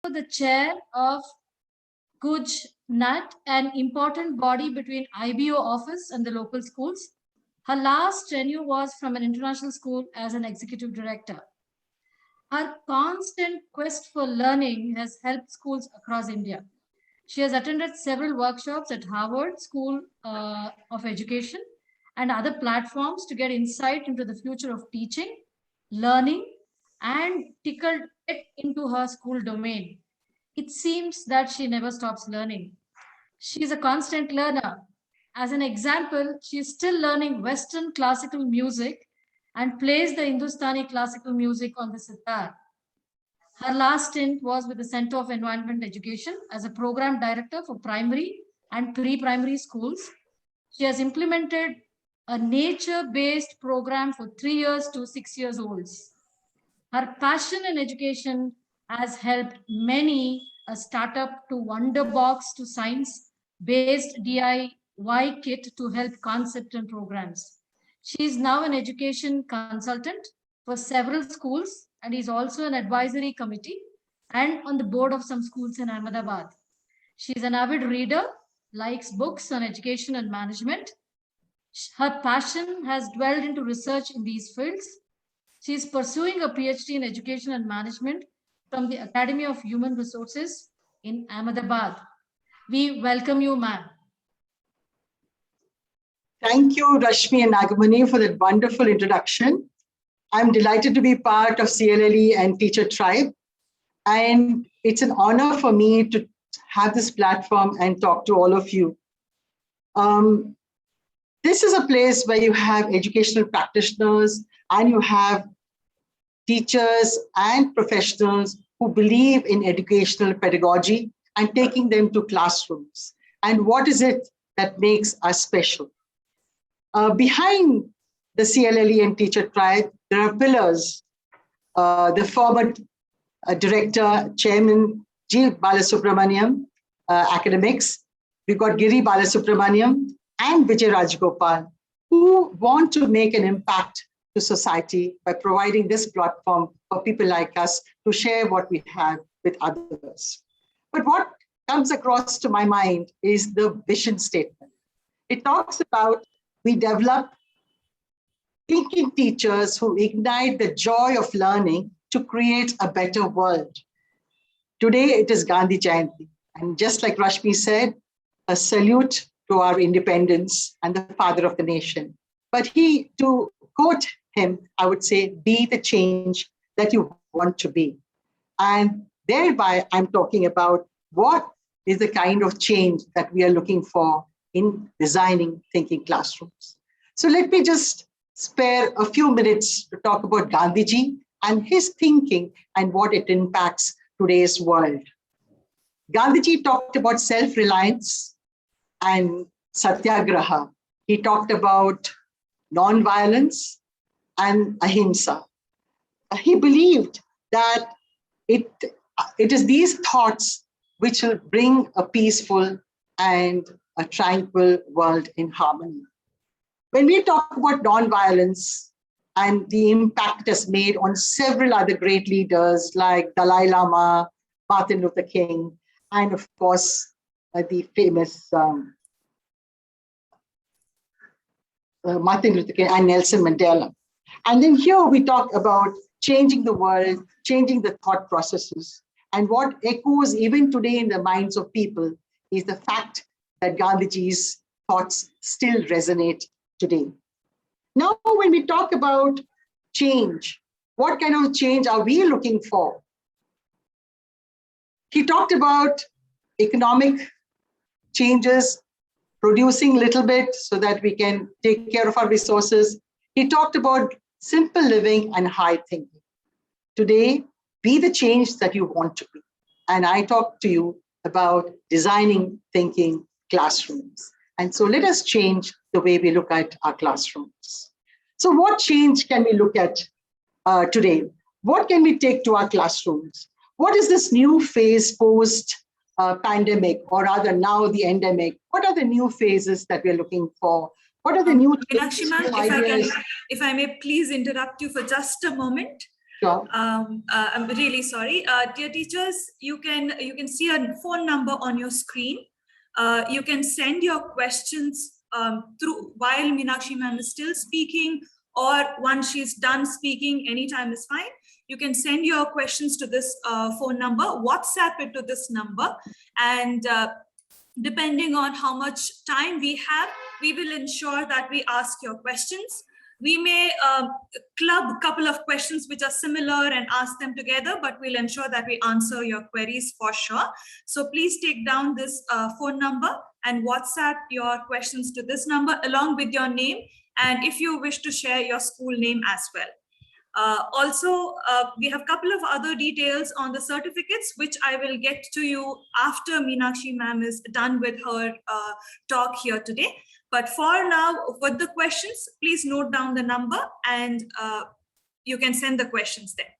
the chair of Guj Nat, an important body between IBO office and the local schools. Her last tenure was from an international school as an executive director. Her constant quest for learning has helped schools across India. She has attended several workshops at Harvard School of Education and other platforms to get insight into the future of teaching, learning, and tickled it into her school domain. It seems that she never stops learning. She is a constant learner. As an example, she is still learning Western classical music and plays the Hindustani classical music on the sitar. Her last stint was with the Center of Environment Education as a program director for primary and pre-primary schools. She has implemented a nature-based program for 3 years to 6 years olds. Her passion in education has helped many a startup to Wonderbox to science-based DIY kit to help concept and programs. She is now an education consultant for several schools and is also an advisory committee and on the board of some schools in Ahmedabad. She is an avid reader, likes books on education and management. Her passion has dwelled into research in these fields. She is pursuing a PhD in education and management from the Academy of Human Resources in Ahmedabad. We welcome you, ma'am. Thank you, Rashmi and Nagamani, for that wonderful introduction. I'm delighted to be part of CLLE and Teacher Tribe. And it's an honor for me to have this platform and talk to all of you. This is a place where you have educational practitioners and you have teachers and professionals who believe in educational pedagogy and taking them to classrooms. And what is it that makes us special? Behind the CLLE and Teacher Tribe, there are pillars. The former director, chairman, G. Balasubramaniam, academics. We've got Giri Balasubramaniam and Vijay Rajgopal, who want to make an impact to society by providing this platform for people like us to share what we have with others. But what comes across to my mind is the vision statement. It talks about we develop thinking teachers who ignite the joy of learning to create a better world. Today it is Gandhi Jayanti. And just like Rashmi said, a salute to our independence and the father of the nation. But to quote him, I would say, be the change that you want to be. And thereby I'm talking about what is the kind of change that we are looking for in designing thinking classrooms. So let me just spare a few minutes to talk about Gandhiji and his thinking and what it impacts today's world. Gandhiji talked about self-reliance and satyagraha. He talked about non-violence and ahimsa. He believed that it is these thoughts which will bring a peaceful and a tranquil world in harmony. When we talk about non-violence and the impact it has made on several other great leaders like Dalai Lama, Martin Luther King, and of course, the famous Martin Luther King and Nelson Mandela. And then here we talk about changing the world, changing the thought processes. And what echoes even today in the minds of people is the fact that Gandhiji's thoughts still resonate today. Now, when we talk about change, what kind of change are we looking for? He talked about economic changes, producing a little bit so that we can take care of our resources. He talked about simple living and high thinking. Today, be the change that you want to be. And I talk to you about designing thinking classrooms. And so let us change the way we look at our classrooms. So what change can we look at today? What can we take to our classrooms? What is this new phase post-pandemic, or rather now the endemic? What are the new phases that we're looking for? What are the new Minakshi ma'am, if I may please interrupt you for just a moment. Sure. I'm really sorry. Dear teachers, you can see a phone number on your screen. You can send your questions through while Minakshi ma'am is still speaking, or once she's done speaking, anytime is fine. You can send your questions to this phone number, WhatsApp it to this number, and depending on how much time we have, we will ensure that we ask your questions. We may club a couple of questions which are similar and ask them together, but we'll ensure that we answer your queries for sure. So please take down this phone number and WhatsApp your questions to this number along with your name, and if you wish to share your school name as well. Also, we have a couple of other details on the certificates, which I will get to you after Minakshi ma'am is done with her talk here today. But for now, for the questions, please note down the number and you can send the questions there.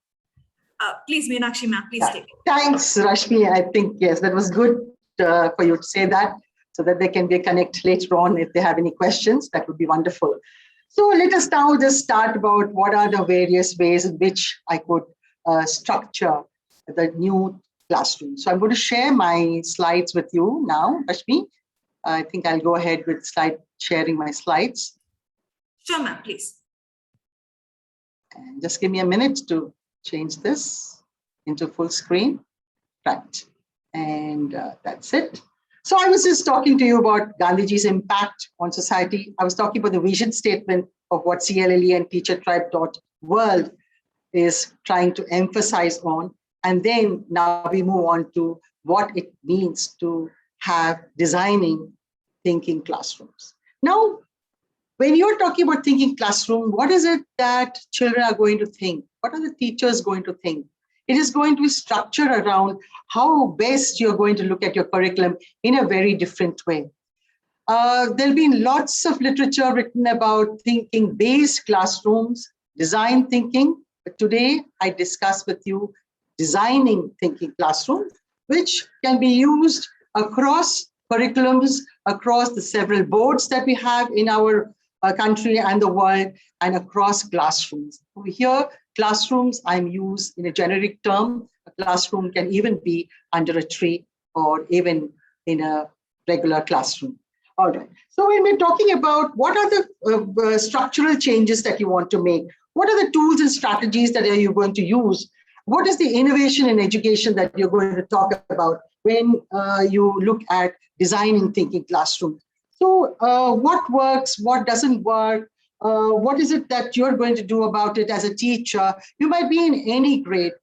Please, Minakshi ma'am, please take it. Thanks, Rashmi. I think, yes, that was good for you to say that, so that they can be connect later on if they have any questions. That would be wonderful. So let us now just start about what are the various ways in which I could structure the new classroom. So I'm going to share my slides with you now, Rashmi. I think I'll go ahead with sharing my slides. Sure, ma'am, please. And just give me a minute to change this into full screen. Right. And that's it. So I was just talking to you about Gandhiji's impact on society. I was talking about the vision statement of what CLLE and teachertribe.world is trying to emphasize on. And then now we move on to what it means to have designing thinking classrooms. Now, when you're talking about thinking classroom, what is it that children are going to think? What are the teachers going to think? It is going to be structured around how best you're going to look at your curriculum in a very different way. There'll be lots of literature written about thinking-based classrooms, design thinking. But today, I discuss with you designing thinking classroom, which can be used across curriculums, across the several boards that we have in our country and the world, and across classrooms. Over here, classrooms, I'm used in a generic term. A classroom can even be under a tree or even in a regular classroom. All right. So when we're talking about what are the structural changes that you want to make, what are the tools and strategies that are you going to use? What is the innovation in education that you're going to talk about when you look at designing thinking classrooms? So what works, what doesn't work? What is it that you're going to do about it as a teacher? You might be in any grade.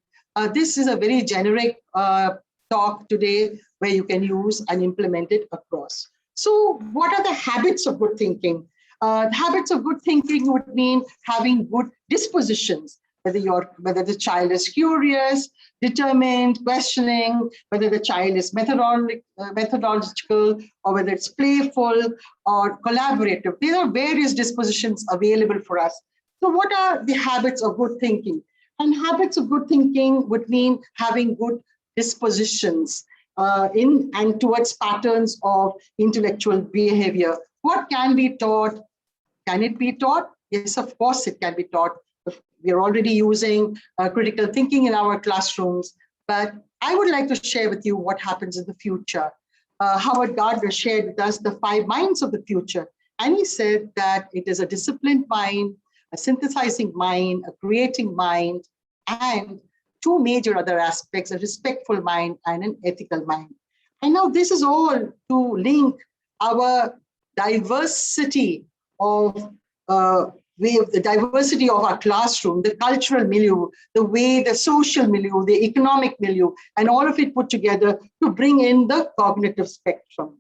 This is a very generic talk today where you can use and implement it across. So what are the habits of good thinking? Habits of good thinking would mean having good dispositions, whether the child is curious, determined, questioning, whether the child is methodological, or whether it's playful or collaborative. There are various dispositions available for us. So what are the habits of good thinking? And habits of good thinking would mean having good dispositions in and towards patterns of intellectual behavior. What can be taught? Can it be taught? Yes, of course it can be taught. We are already using critical thinking in our classrooms, but I would like to share with you what happens in the future. Howard Gardner shared with us the 5 minds of the future, and he said that it is a disciplined mind, a synthesizing mind, a creating mind, and 2 major other aspects, a respectful mind and an ethical mind. And now this is all to link our diversity of the diversity of our classroom, the cultural milieu, the way the social milieu, the economic milieu, and all of it put together to bring in the cognitive spectrum.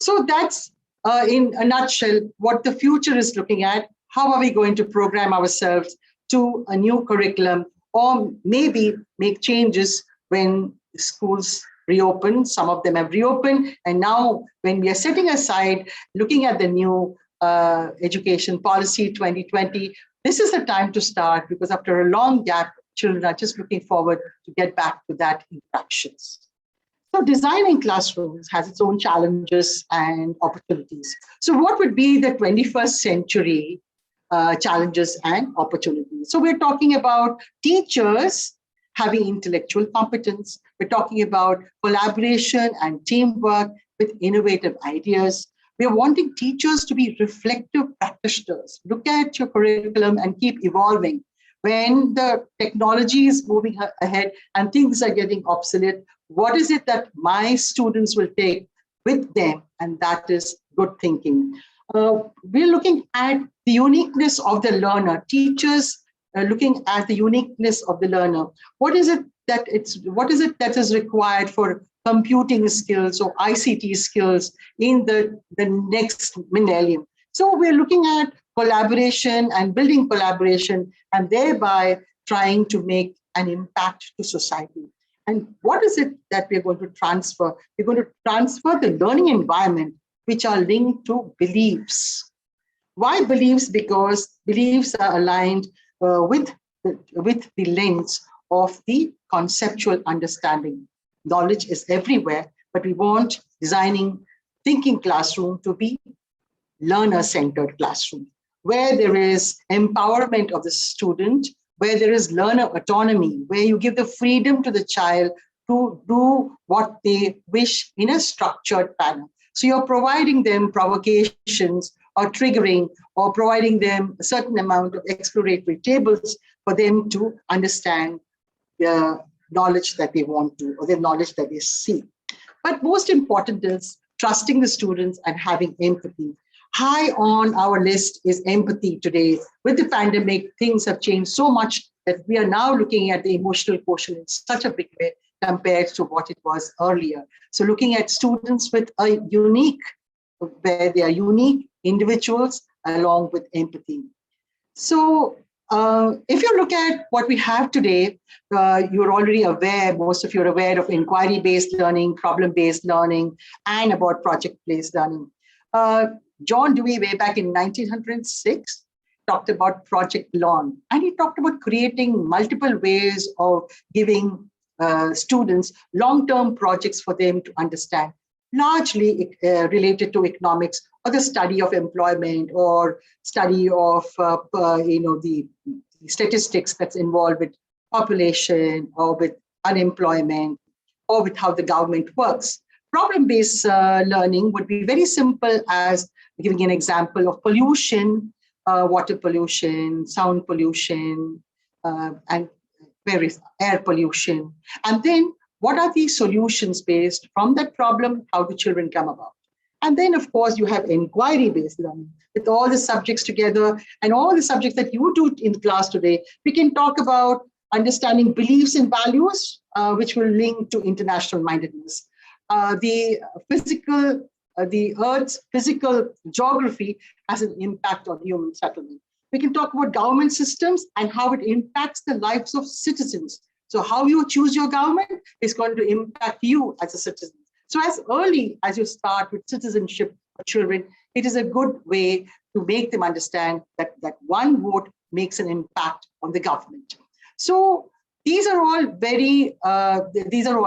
So that's in a nutshell what the future is looking at. How are we going to program ourselves to a new curriculum, or maybe make changes when schools reopen? Some of them have reopened, and now when we are setting aside looking at the new education policy 2020, this is the time to start, because after a long gap, children are just looking forward to get back to that interactions. So designing classrooms has its own challenges and opportunities. So what would be the 21st century challenges and opportunities. So we're talking about teachers having intellectual competence. We're talking about collaboration and teamwork with innovative ideas. We're wanting teachers to be reflective practitioners. Look at your curriculum and keep evolving. When the technology is moving ahead and things are getting obsolete, what is it that my students will take with them? And that is good thinking. We're looking at the uniqueness of the learner. Teachers are looking at the uniqueness of the learner. What is it that is required for computing skills or ICT skills in the next millennium? So we're looking at collaboration and building collaboration and thereby trying to make an impact to society. And what is it that we're going to transfer? We're going to transfer the learning environment which are linked to beliefs. Why beliefs? Because beliefs are aligned with the lens of the conceptual understanding. Knowledge is everywhere, but we want designing thinking classroom to be learner-centered classroom, where there is empowerment of the student, where there is learner autonomy, where you give the freedom to the child to do what they wish in a structured manner. So you're providing them provocations or triggering or providing them a certain amount of exploratory tables for them to understand the knowledge that they want to or the knowledge that they seek. But most important is trusting the students and having empathy. High on our list is empathy today. With the pandemic, things have changed so much that we are now looking at the emotional quotient in such a big way compared to what it was earlier. So looking at students with a unique, where they are unique individuals along with empathy. So if you look at what we have today, you're already aware, most of you are aware of inquiry-based learning, problem-based learning, and about project-based learning. John Dewey, way back in 1906, talked about Project Lawn, and he talked about creating multiple ways of giving students long-term projects for them to understand, largely related to economics or the study of employment or study of the statistics that's involved with population or with unemployment or with how the government works. Problem-based learning would be very simple as giving an example of pollution, water pollution, sound pollution, and various air pollution. And then what are the solutions based from that problem? How do children come about? And then, of course, you have inquiry-based learning with all the subjects together and all the subjects that you do in class today. We can talk about understanding beliefs and values, which will link to international mindedness. The Earth's physical geography has an impact on human settlement. We can talk about government systems and how it impacts the lives of citizens. So how you choose your government is going to impact you as a citizen. So as early as you start with citizenship for children, it is a good way to make them understand that one vote makes an impact on the government. So these are all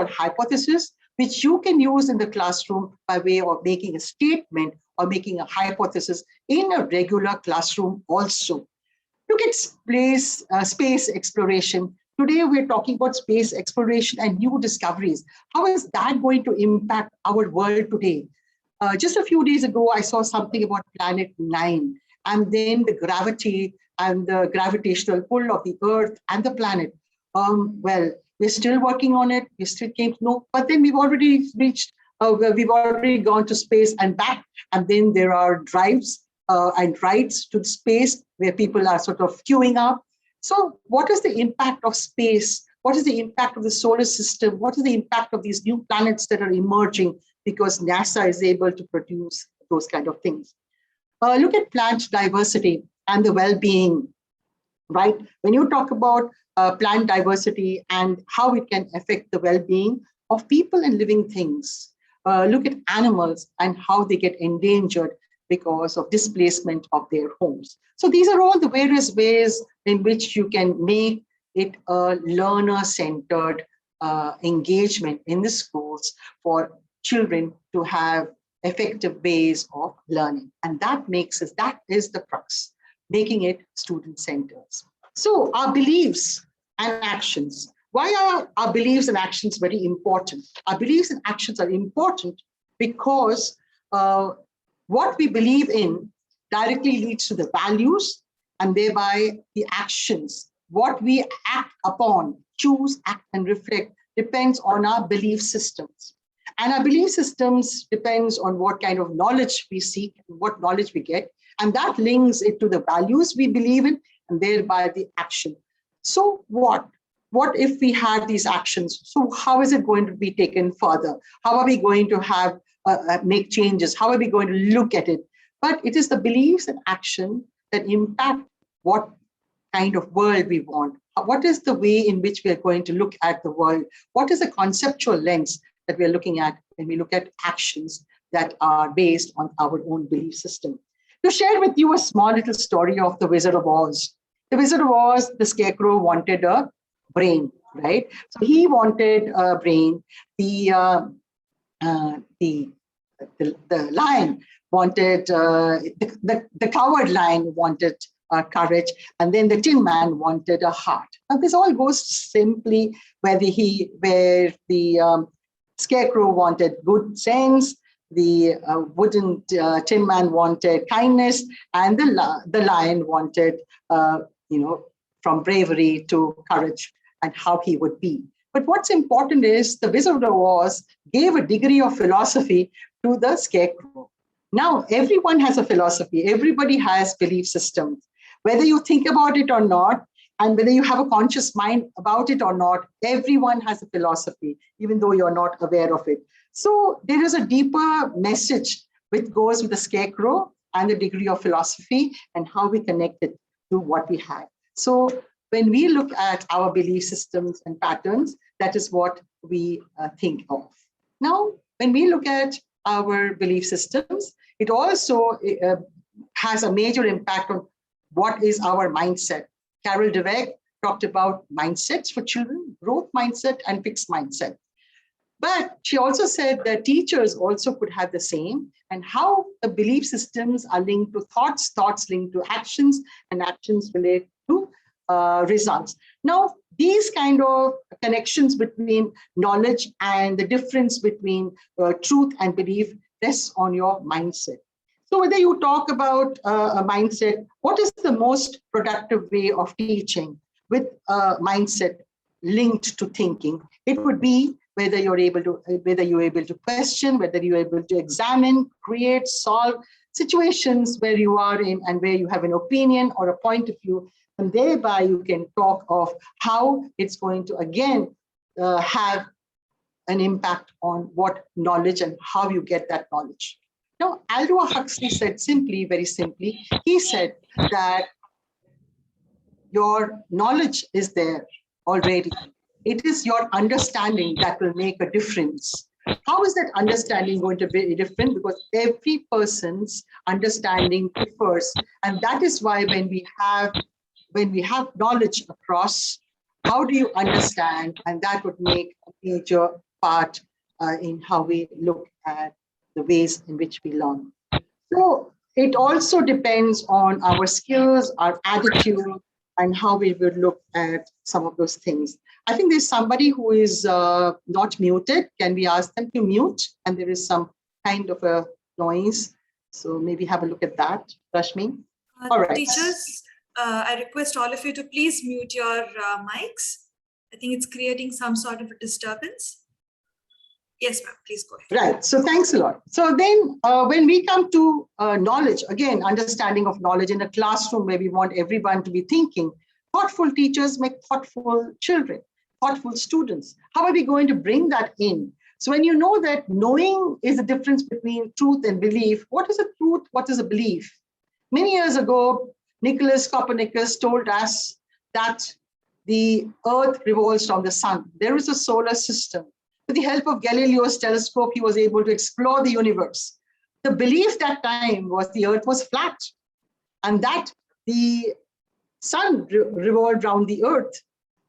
hypotheses which you can use in the classroom by way of making a statement or making a hypothesis in a regular classroom also. Look at space exploration. Today, we're talking about space exploration and new discoveries. How is that going to impact our world today? Just a few days ago, I saw something about Planet 9 and then the gravity and the gravitational pull of the Earth and the planet. Well, we're still working on it. We still can't know, but then we've already gone to space and back. And then there are drives and rides to space where people are sort of queuing up. So what is the impact of space? What is the impact of the solar system? What is the impact of these new planets that are emerging because NASA is able to produce those kind of things? Look at plant diversity and the well-being, right? When you talk about plant diversity and how it can affect the well-being of people and living things. Look at animals and how they get endangered because of displacement of their homes. So these are all the various ways in which you can make it a learner-centered engagement in the schools for children to have effective ways of learning. And that is the crux. making it student-centered. So our beliefs and actions. Why are our beliefs and actions very important? Our beliefs and actions are important because what we believe in directly leads to the values and thereby the actions. What we act upon, choose, act, and reflect depends on our belief systems. And our belief systems depends on what kind of knowledge we seek, what knowledge we get, and that links it to the values we believe in and thereby the action. So what? What if we have these actions? So how is it going to be taken further? How are we going to have make changes? How are we going to look at it? But it is the beliefs and action that impact what kind of world we want. What is the way in which we are going to look at the world? What is the conceptual lens that we are looking at when we look at actions that are based on our own belief system? To share with you a small little story of the Wizard of Oz. The Wizard of Oz, the Scarecrow wanted a brain, right? So he wanted a brain. The lion wanted, the coward lion wanted courage, and then the Tin Man wanted a heart. Now this all goes simply where the Scarecrow wanted good sense, the wooden Tin Man wanted kindness, and the lion wanted, from bravery to courage and how he would be. But what's important is the Wizard of Oz gave a degree of philosophy to the Scarecrow. Now, everyone has a philosophy. Everybody has belief systems. Whether you think about it or not, and whether you have a conscious mind about it or not, everyone has a philosophy, even though you're not aware of it. So there is a deeper message which goes with the Scarecrow and the degree of philosophy and how we connect it to what we have. So when we look at our belief systems and patterns, that is what we think of. Now, when we look at our belief systems, it also has a major impact on what is our mindset. Carol Dweck talked about mindsets for children, growth mindset and fixed mindset. But she also said that teachers also could have the same, and how the belief systems are linked to thoughts, thoughts linked to actions, and actions relate to results. Now, these kind of connections between knowledge and the difference between truth and belief rests on your mindset. So whether you talk about a mindset, what is the most productive way of teaching with a mindset linked to thinking? It would be whether you're able to question, whether you're able to examine, create, solve situations where you are in and where you have an opinion or a point of view. And thereby you can talk of how it's going to, again, have an impact on what knowledge and how you get that knowledge. Now, Aldous Huxley said simply, very simply, he said that your knowledge is there already. It is your understanding that will make a difference. How is that understanding going to be different? Because every person's understanding differs. And that is why when we have knowledge across, how do you understand? And that would make a major part in how we look at the ways in which we learn. So it also depends on our skills, our attitude, and how we would look at some of those things. I think there's somebody who is not muted. Can we ask them to mute? And there is some kind of a noise. So maybe have a look at that, Rashmi. All right. Teachers, I request all of you to please mute your mics. I think it's creating some sort of a disturbance. Yes, ma'am, please go ahead. Right, so thanks a lot. So then when we come to knowledge, again, understanding of knowledge in a classroom where we want everyone to be thinking, thoughtful teachers make thoughtful children, thoughtful students. How are we going to bring that in? So when you know that knowing is the difference between truth and belief, what is a truth, what is a belief? Many years ago, Nicholas Copernicus told us that the earth revolves around the sun. There is a solar system. With the help of Galileo's telescope, he was able to explore the universe. The belief that time was the earth was flat and that the sun revolved around the earth.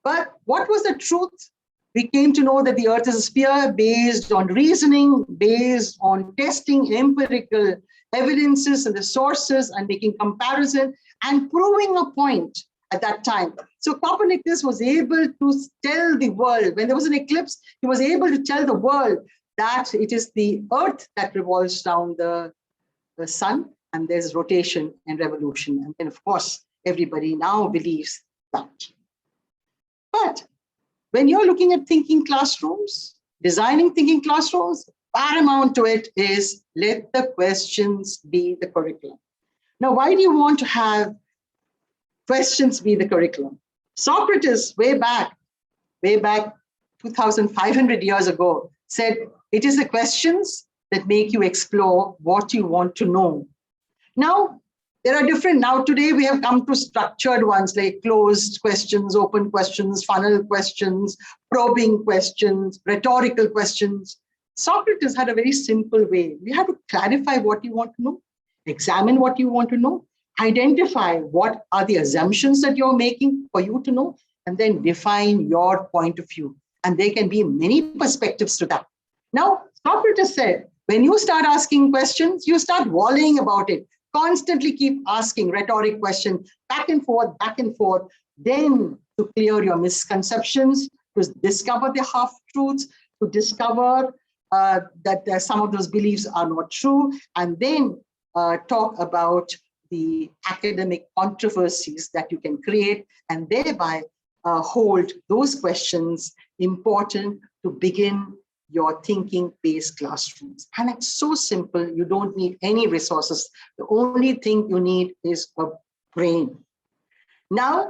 But what was the truth? We came to know that the earth is a sphere based on reasoning, based on testing empirical evidences and the sources and making comparison. and proving a point at that time. So Copernicus was able to tell the world, when there was an eclipse, he was able to tell the world that it is the earth that revolves around the sun, and there's rotation and revolution. And then, of course, everybody now believes that. But when you're looking at thinking classrooms, designing thinking classrooms, paramount to it is let the questions be the curriculum. Now, why do you want to have questions be the curriculum? Socrates, way back 2,500 years ago, said it is the questions that make you explore what you want to know. Now, there are different, now today we have come to structured ones like closed questions, open questions, funnel questions, probing questions, rhetorical questions. Socrates had a very simple way. You have to clarify what you want to know, examine what you want to know, identify what are the assumptions that you're making for you to know, and then define your point of view. And there can be many perspectives to that. Now, Socrates said, when you start asking questions, you start volleying about it. Constantly keep asking rhetoric questions, back and forth, then to clear your misconceptions, to discover the half-truths, to discover that some of those beliefs are not true, and then talk about the academic controversies that you can create, and thereby hold those questions important to begin your thinking-based classrooms. And it's so simple, you don't need any resources. The only thing you need is a brain. Now,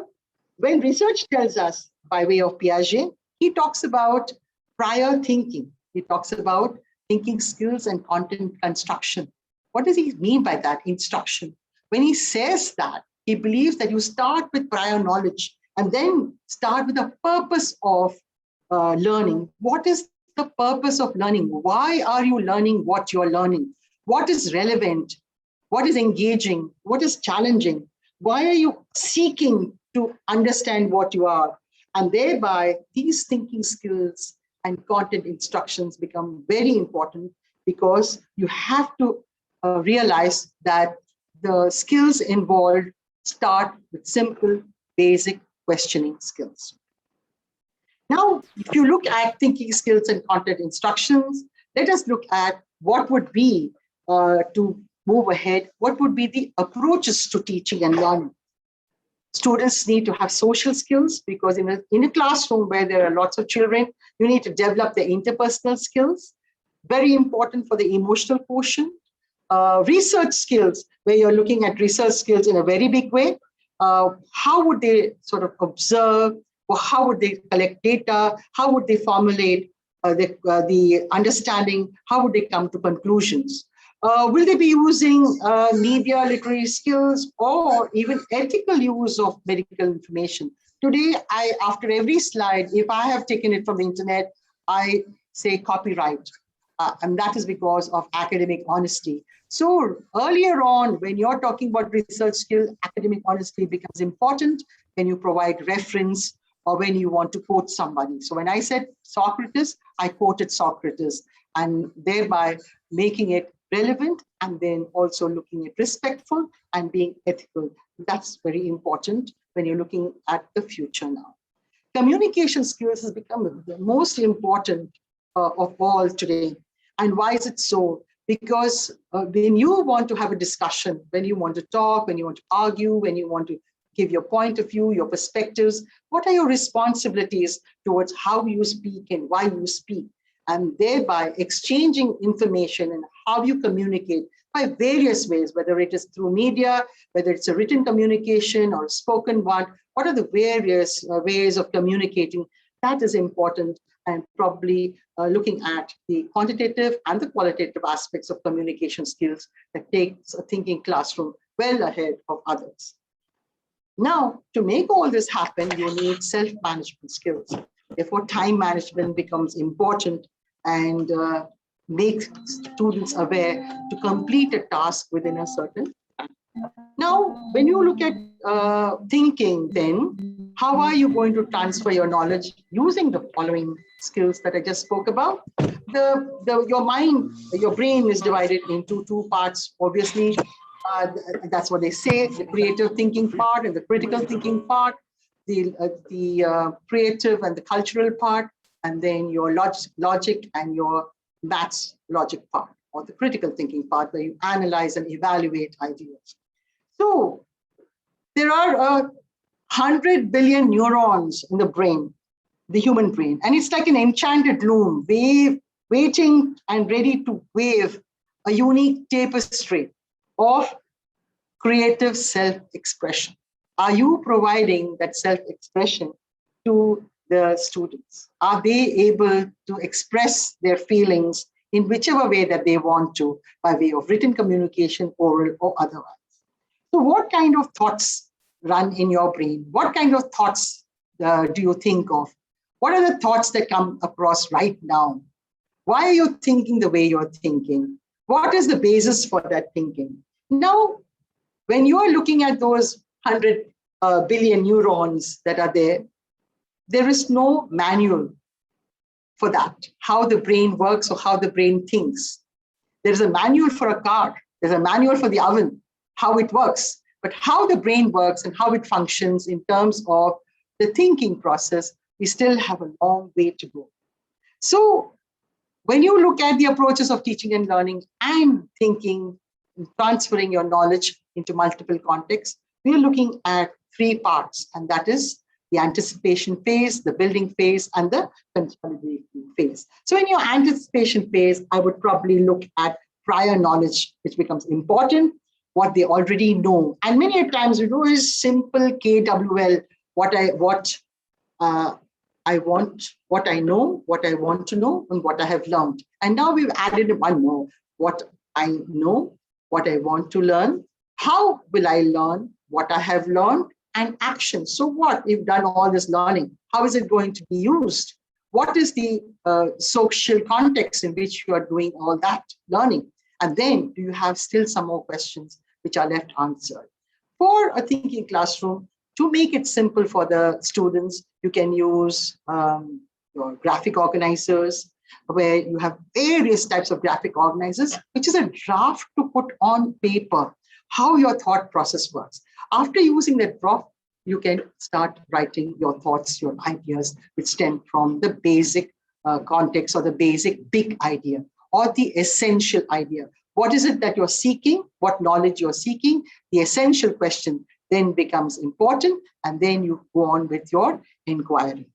when research tells us, by way of Piaget, he talks about prior thinking. He talks about thinking skills and content construction. What does he mean by that? Instruction. When he says that, he believes that you start with prior knowledge and then start with the purpose of learning. What is the purpose of learning? Why are you learning what you're learning? What is relevant? What is engaging? What is challenging? Why are you seeking to understand what you are? And thereby, these thinking skills and content instructions become very important, because you have to realize that the skills involved start with simple, basic questioning skills. Now, if you look at thinking skills and content instructions, let us look at what would be, to move ahead, what would be the approaches to teaching and learning. Students need to have social skills, because in a classroom where there are lots of children, you need to develop their interpersonal skills, very important for the emotional quotient. Research skills, where you're looking at research skills in a very big way. How would they sort of observe, or how would they collect data? How would they formulate the understanding? How would they come to conclusions? Will they be using media literary skills, or even ethical use of medical information? Today, after every slide, if I have taken it from the internet, I say copyright. And that is because of academic honesty. So earlier on, when you're talking about research skill, academic honesty becomes important when you provide reference or when you want to quote somebody. So when I said Socrates, I quoted Socrates, and thereby making it relevant, and then also looking at respectful and being ethical. That's very important when you're looking at the future now. Communication skills has become the most important of all today. And why is it so? Because when you want to have a discussion, when you want to talk, when you want to argue, when you want to give your point of view, your perspectives, what are your responsibilities towards how you speak and why you speak? And thereby exchanging information and how you communicate by various ways, whether it is through media, whether it's a written communication or a spoken one, what are the various ways of communicating? That is important, and probably looking at the quantitative and the qualitative aspects of communication skills that takes a thinking classroom well ahead of others. Now, to make all this happen, you need self-management skills. Therefore, time management becomes important, and make students aware to complete a task within a certain time. Now, when you look at thinking, then how are you going to transfer your knowledge using the following skills that I just spoke about? Your mind, your brain is divided into two parts. Obviously, That's what they say, the creative thinking part and the critical thinking part, the creative and the cultural part, and then your logic and your maths logic part, or the critical thinking part, where you analyze and evaluate ideas. So there are 100 billion neurons in the brain, the human brain, and it's like an enchanted loom, waiting and ready to wave a unique tapestry of creative self-expression. Are you providing that self-expression to the students? Are they able to express their feelings in whichever way that they want to, by way of written communication, oral or otherwise? So what kind of thoughts run in your brain? What kind of thoughts do you think of? What are the thoughts that come across right now? Why are you thinking the way you're thinking? What is the basis for that thinking? Now, when you are looking at those 100 billion neurons that are there, there is no manual for that, how the brain works or how the brain thinks. There's a manual for a car, there's a manual for the oven, how it works, but how the brain works and how it functions in terms of the thinking process, we still have a long way to go. So when you look at the approaches of teaching and learning and thinking, and transferring your knowledge into multiple contexts, we're looking at three parts, and that is the anticipation phase, the building phase, and the consolidating phase. So in your anticipation phase, I would probably look at prior knowledge, which becomes important, what they already know. And many times we do is simple KWL, what I know, what I want to know, and what I have learned. And now we've added one more, what I know, what I want to learn, how will I learn, what I have learned, and action. So what, we've done all this learning, how is it going to be used? What is the social context in which you are doing all that learning? And then do you have still some more questions which are left unanswered? For a thinking classroom, to make it simple for the students, you can use your graphic organizers, where you have various types of graphic organizers, which is a draft to put on paper, how your thought process works. After using that draft, you can start writing your thoughts, your ideas, which stem from the basic context or the basic big idea or the essential idea. What is it that you're seeking? What knowledge you're seeking? The essential question then becomes important, and then you go on with your inquiry.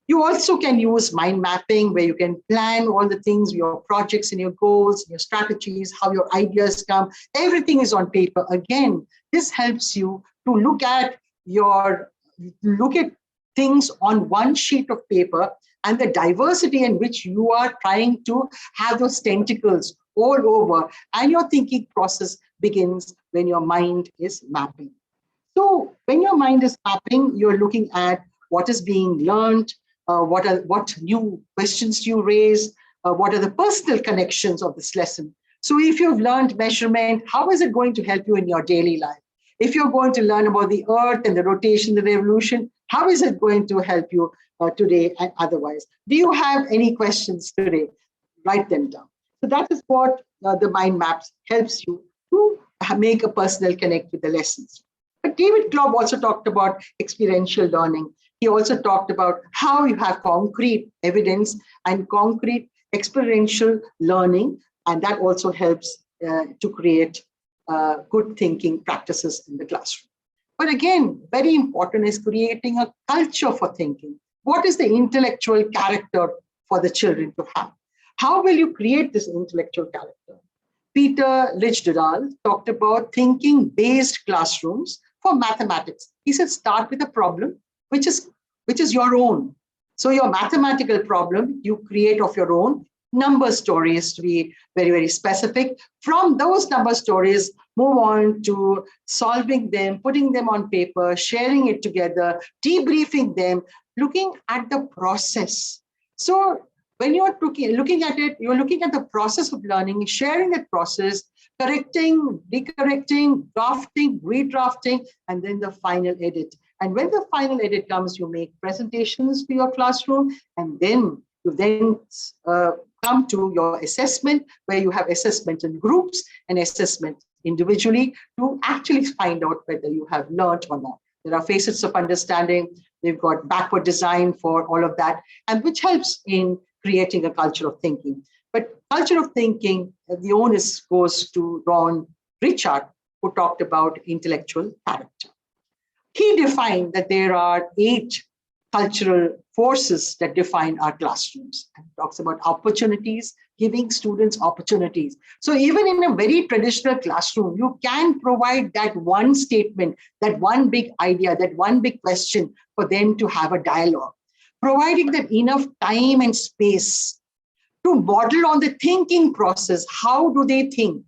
You also can use mind mapping, where you can plan all the things, your projects and your goals, your strategies, how your ideas come. Everything is on paper. Again, this helps you to look at things on one sheet of paper, and the diversity in which you are trying to have those tentacles all over. And your thinking process begins when your mind is mapping. So when your mind is mapping, you're looking at what is being learned, what new questions do you raise, what are the personal connections of this lesson. So if you've learned measurement, how is it going to help you in your daily life? If you're going to learn about the earth and the rotation, the revolution, how is it going to help you today and otherwise? Do you have any questions today? Write them down. So that is what the mind maps helps you to make a personal connect with the lessons. But David Klopp also talked about experiential learning. He also talked about how you have concrete evidence and concrete experiential learning, and that also helps to create good thinking practices in the classroom. But again, very important is creating a culture for thinking. What is the intellectual character for the children to have? How will you create this intellectual character? Peter Lichdal talked about thinking-based classrooms for mathematics. He said, start with a problem which is your own. So your mathematical problem you create of your own, number stories to be very, very specific. From those number stories, move on to solving them, putting them on paper, sharing it together, debriefing them, looking at the process. So when you're looking at it, you're looking at the process of learning, sharing that process, correcting, decorrecting, drafting, redrafting, and then the final edit. And when the final edit comes, you make presentations for your classroom, and then you come to your assessment, where you have assessment in groups and assessment individually to actually find out whether you have learned or not. There are facets of understanding. They've got backward design for all of that, and which helps in creating a culture of thinking. But culture of thinking, the onus goes to Ron Richard, who talked about intellectual character. He defined that there are 8 cultural forces that define our classrooms, and talks about opportunities, giving students opportunities. So even in a very traditional classroom, you can provide that one statement, that one big idea, that one big question for them to have a dialogue, providing them enough time and space to model on the thinking process. How do they think?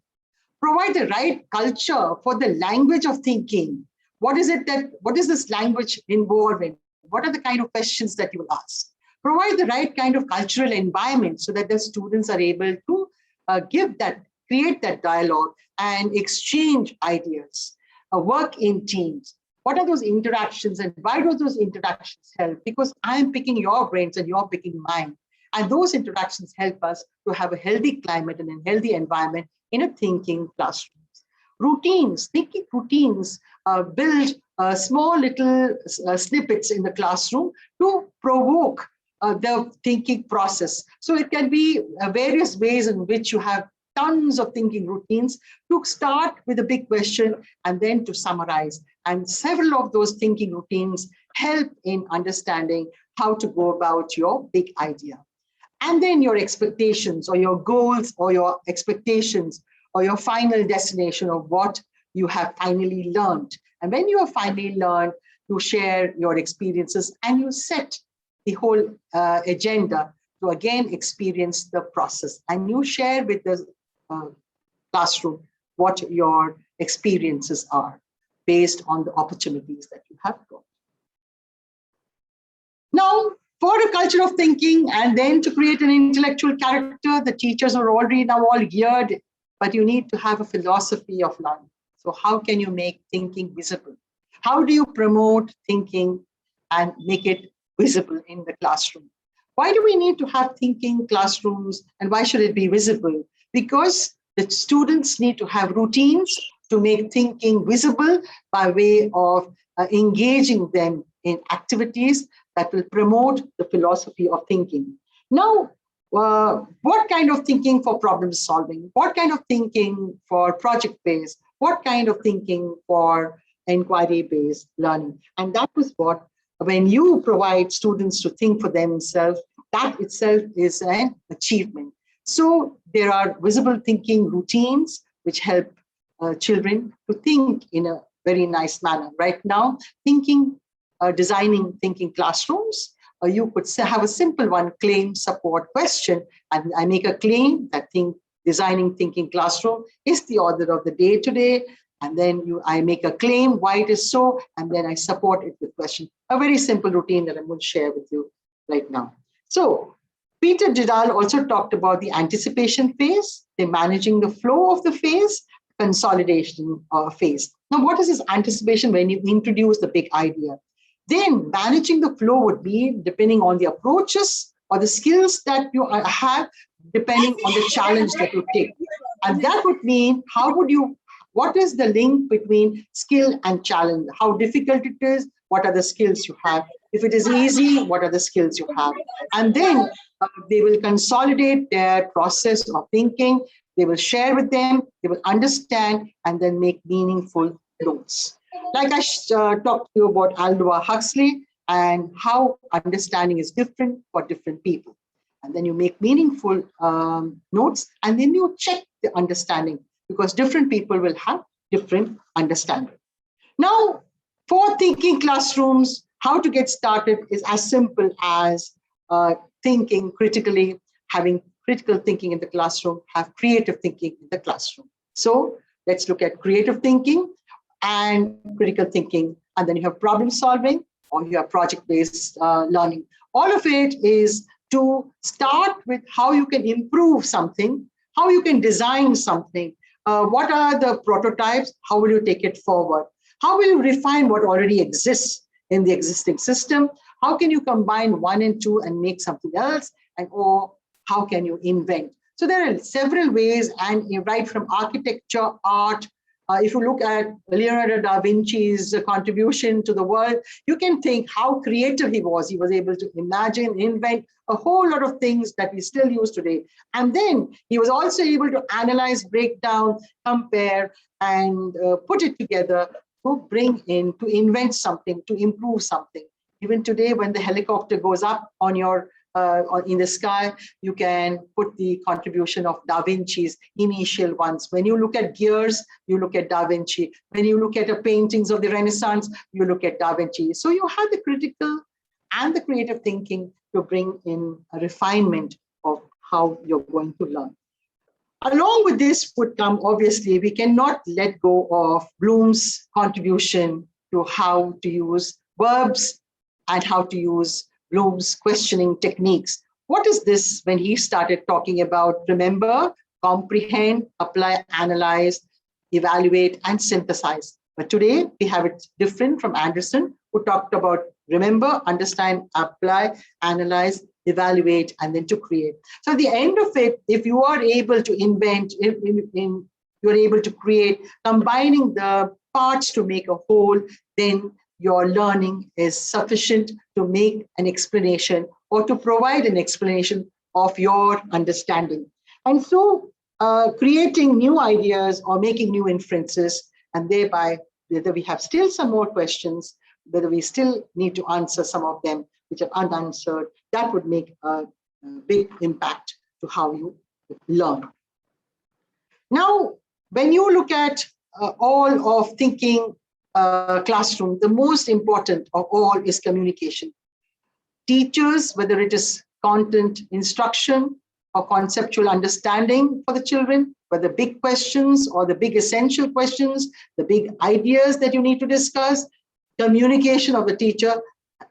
Provide the right culture for the language of thinking. What is this language involved in? What are the kind of questions that you will ask? Provide the right kind of cultural environment so that the students are able to create that dialogue and exchange ideas, work in teams. What are those interactions, and why do those interactions help? Because I'm picking your brains and you're picking mine. And those interactions help us to have a healthy climate and a healthy environment in a thinking classroom. Routines, thinking routines build small little snippets in the classroom to provoke the thinking process. So it can be various ways in which you have tons of thinking routines to start with a big question and then to summarize. And several of those thinking routines help in understanding how to go about your big idea. And then your expectations or your goals or your expectations or your final destination of what you have finally learned. And when you have finally learned, you share your experiences and you set the whole agenda to again experience the process. And you share with the classroom what your experiences are based on the opportunities that you have got. Now, for a culture of thinking and then to create an intellectual character, the teachers are already now all geared, but you need to have a philosophy of learning. So how can you make thinking visible? How do you promote thinking and make it visible in the classroom? Why do we need to have thinking classrooms, and why should it be visible? Because the students need to have routines to make thinking visible by way of engaging them in activities that will promote the philosophy of thinking. Now, what kind of thinking for problem solving? What kind of thinking for project-based? What kind of thinking for inquiry-based learning? And that was what, when you provide students to think for themselves, that itself is an achievement. So there are visible thinking routines which help children to think in a very nice manner. Right now, designing thinking classrooms, you could have a simple one, claim, support, question. And I make a claim that designing thinking classroom is the order of the day today. And then I make a claim why it is so, and then I support it with question. A very simple routine that I'm going to share with you right now. So Peter Didal also talked about the anticipation phase, the managing the flow of the phase, consolidation phase. Now, what is this anticipation when you introduce the big idea? Then managing the flow would be depending on the approaches or the skills that you have, depending on the challenge that you take. And that would mean, what is the link between skill and challenge? How difficult it is? What are the skills you have? If it is easy, what are the skills you have? And then they will consolidate their process of thinking. They will share with them, they will understand, and then make meaningful notes. Like I talked to you about Aldous Huxley and how understanding is different for different people. And then you make meaningful notes, and then you check the understanding, because different people will have different understanding. Now, for thinking classrooms, how to get started is as simple as thinking critically, having critical thinking in the classroom, have creative thinking in the classroom. So let's look at creative thinking and critical thinking, and then you have problem solving, or you have project-based learning. All of it is to start with how you can improve something, how you can design something, what are the prototypes, how will you take it forward, how will you refine what already exists in the existing system, how can you combine 1 and 2 and make something else, and or how can you invent? So there are several ways, and right from architecture, art. If you look at Leonardo da Vinci's contribution to the world, you can think how creative he was. He was able to imagine, invent a whole lot of things that we still use today. And then he was also able to analyze, break down, compare, and put it together to bring in, to invent something, to improve something. Even today, when the helicopter goes up on your in the sky, you can put the contribution of Da Vinci's initial ones. When you look at gears, you look at Da Vinci. When you look at the paintings of the Renaissance, you look at Da Vinci. So you have the critical and the creative thinking to bring in a refinement of how you're going to learn. Along with this would come, obviously, we cannot let go of Bloom's contribution to how to use verbs and how to use Bloom's questioning techniques. What is this when he started talking about remember, comprehend, apply, analyze, evaluate, and synthesize? But today we have it different from Anderson, who talked about remember, understand, apply, analyze, evaluate, and then to create. So at the end of it, if you are able to invent, you're able to create, combining the parts to make a whole, then your learning is sufficient to make an explanation or to provide an explanation of your understanding. And so creating new ideas or making new inferences, and thereby whether we have still some more questions, whether we still need to answer some of them which are unanswered, that would make a big impact to how you learn. Now, when you look at all of thinking classroom, the most important of all is communication. Teachers, whether it is content instruction or conceptual understanding for the children, whether big questions or the big essential questions, the big ideas that you need to discuss, communication of the teacher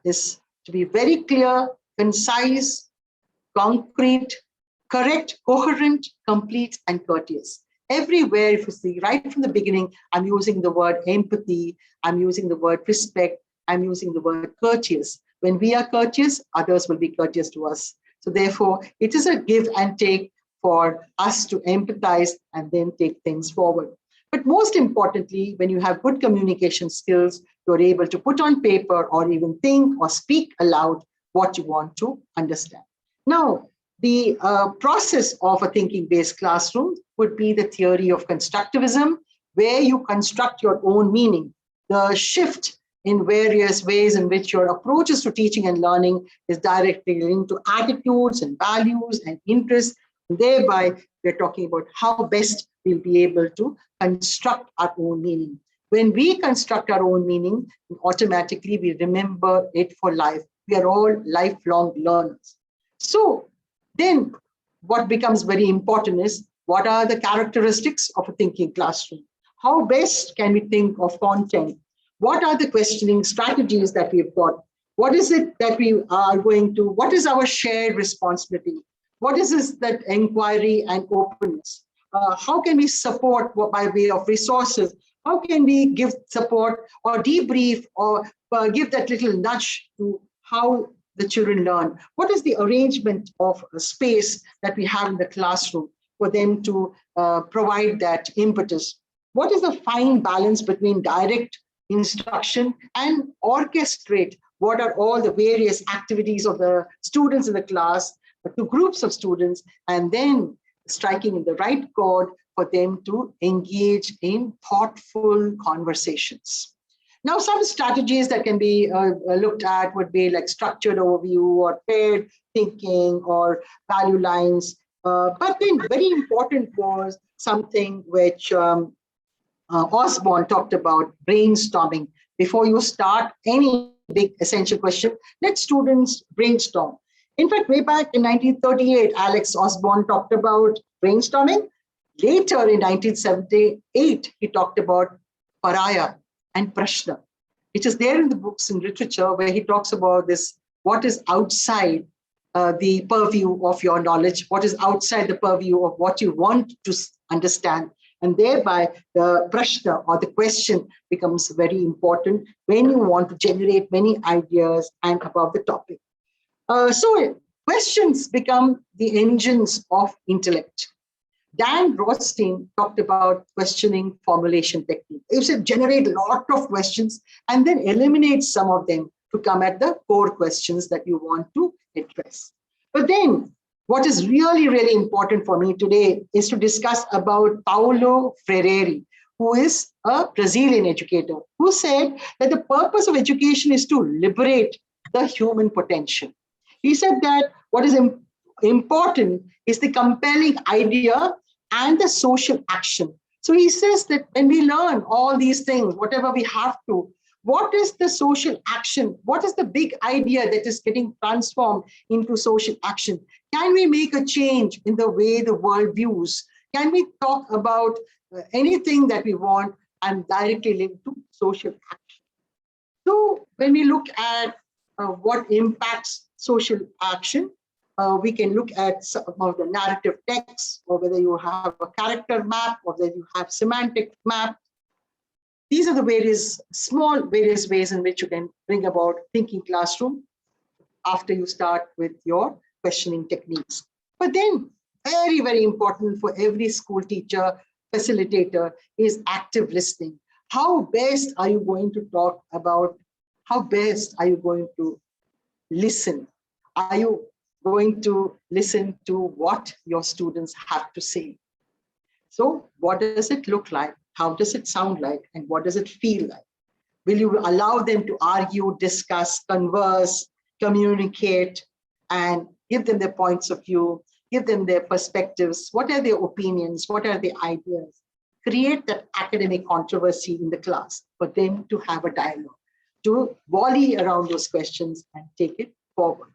is to be very clear, concise, concrete, correct, coherent, complete, and courteous. Everywhere, if you see, right from the beginning, I'm using the word empathy, I'm using the word respect, I'm using the word courteous. When we are courteous, others will be courteous to us. So therefore, it is a give and take for us to empathize and then take things forward. But most importantly, when you have good communication skills, you're able to put on paper or even think or speak aloud what you want to understand. Now, the process of a thinking-based classroom would be the theory of constructivism, where you construct your own meaning. The shift in various ways in which your approaches to teaching and learning is directly linked to attitudes and values and interests. Thereby, we're talking about how best we'll be able to construct our own meaning. When we construct our own meaning, automatically we remember it for life. We are all lifelong learners. So then what becomes very important is, what are the characteristics of a thinking classroom? How best can we think of content? What are the questioning strategies that we've got? What is it that we are going to, what is our shared responsibility? What is this, that inquiry and openness? How can we support by way of resources? How can we give support or debrief or give that little nudge to how the children learn? What is the arrangement of a space that we have in the classroom for them to provide that impetus? What is the fine balance between direct instruction and orchestrate what are all the various activities of the students in the class to groups of students, and then striking in the right chord for them to engage in thoughtful conversations. Now, some strategies that can be looked at would be like structured overview or paired thinking or value lines. But then very important was something which Osborne talked about, brainstorming. Before you start any big essential question, let students brainstorm. In fact, way back in 1938, Alex Osborne talked about brainstorming. Later in 1978, he talked about pariah and prashna. It is there in the books and literature where he talks about this, what is outside the purview of your knowledge, what is outside the purview of what you want to understand. And thereby the prashna or the question becomes very important when you want to generate many ideas and about the topic. So questions become the engines of intellect. Dan Rothstein talked about questioning formulation technique. He said generate a lot of questions and then eliminate some of them to come at the core questions that you want to address. But then what is really, really important for me today is to discuss about Paulo Freire, who is a Brazilian educator, who said that the purpose of education is to liberate the human potential. He said that what is important is the compelling idea and the social action. So he says that when we learn all these things, whatever we have to, what is the social action? What is the big idea that is getting transformed into social action? Can we make a change in the way the world views? Can we talk about anything that we want and directly linked to social action? So when we look at what impacts social action, we can look at some of the narrative texts, or whether you have a character map, or whether you have semantic map. These are the various ways in which you can bring about thinking classroom after you start with your questioning techniques. But then very, very important for every school teacher, facilitator is active listening. How best are you going to talk about, how best are you going to listen? Are you going to listen to what your students have to say? So what does it look like? How does it sound like? And what does it feel like? Will you allow them to argue, discuss, converse, communicate, and give them their points of view, give them their perspectives? What are their opinions? What are their ideas? Create that academic controversy in the class for them to have a dialogue, to volley around those questions and take it forward.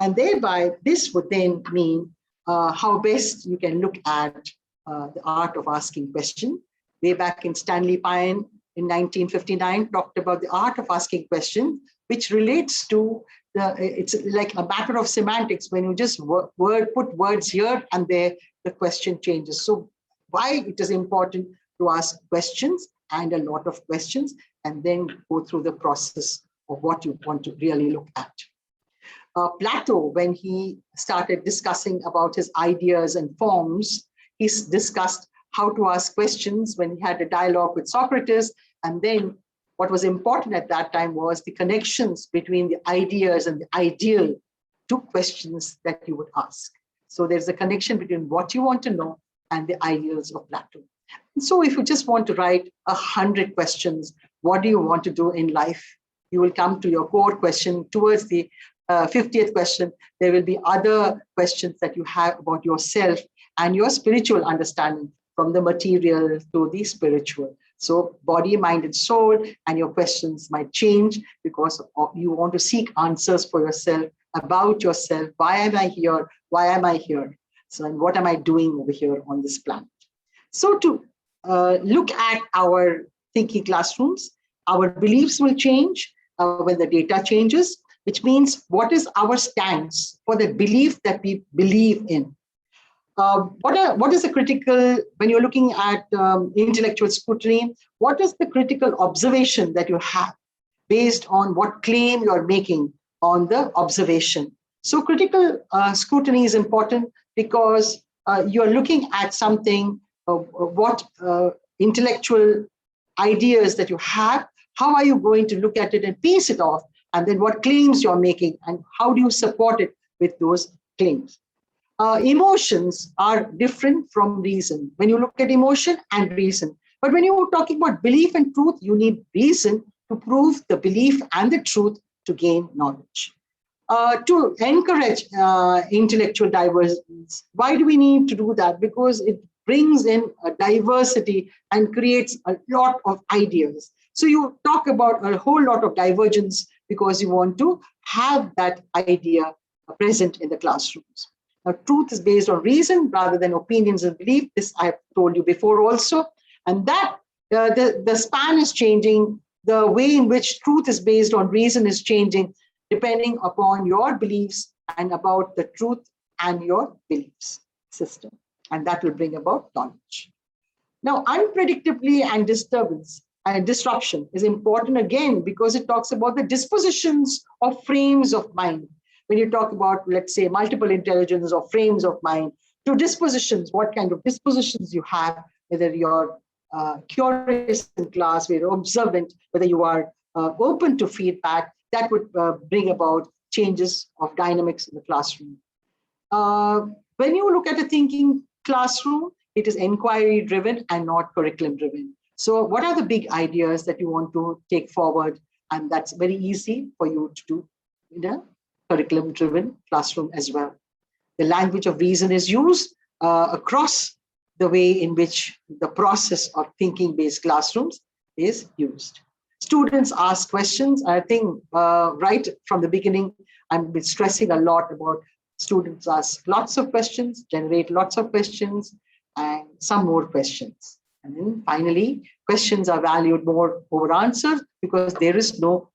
And thereby, this would then mean how best you can look at the art of asking questions. Way back in Stanley Pine in 1959 talked about the art of asking questions, which relates to it's like a matter of semantics. When you just put words here and there, the question changes. So why it is important to ask questions, and a lot of questions, and then go through the process of what you want to really look at. Plato, when he started discussing about his ideas and forms, he discussed how to ask questions when he had a dialogue with Socrates. And then what was important at that time was the connections between the ideas and the ideal to questions that you would ask. So there's a connection between what you want to know and the ideals of Plato. And so if you just want to write 100 questions, what do you want to do in life? You will come to your core question. Towards the 50th question, there will be other questions that you have about yourself and your spiritual understanding, from the material to the spiritual. So body, mind, and soul, and your questions might change because you want to seek answers for yourself, about yourself. Why am I here? Why am I here? So, and what am I doing over here on this planet? So to look at our thinking classrooms, our beliefs will change when the data changes, which means what is our stance for the belief that we believe in? What is the critical, when you're looking at intellectual scrutiny, what is the critical observation that you have based on what claim you're making on the observation? So critical scrutiny is important because you're looking at something, what intellectual ideas that you have, how are you going to look at it and piece it off, and then what claims you're making and how do you support it with those claims? Emotions are different from reason. When you look at emotion and reason, but when you're talking about belief and truth, you need reason to prove the belief and the truth to gain knowledge. To encourage intellectual divergence, why do we need to do that? Because it brings in a diversity and creates a lot of ideas. So you talk about a whole lot of divergence because you want to have that idea present in the classrooms. Now, truth is based on reason rather than opinions and belief. This I've told you before also. And that the span is changing. The way in which truth is based on reason is changing depending upon your beliefs and about the truth and your beliefs system. And that will bring about knowledge. Now, unpredictably and disturbance and disruption is important again because it talks about the dispositions of frames of mind. when you talk about, let's say, multiple intelligence or frames of mind, to dispositions, what kind of dispositions you have, whether you're curious in class, whether you're observant, whether you are open to feedback, that would bring about changes of dynamics in the classroom. When you look at a thinking classroom, it is inquiry driven and not curriculum driven. So what are the big ideas that you want to take forward? And that's very easy for you to do in a curriculum driven classroom as well. The language of reason is used across the way in which the process of thinking based classrooms is used. Students ask questions. I think right from the beginning, I've been stressing a lot about students ask lots of questions, generate lots of questions, and some more questions. And then finally, questions are valued more over answers because there is no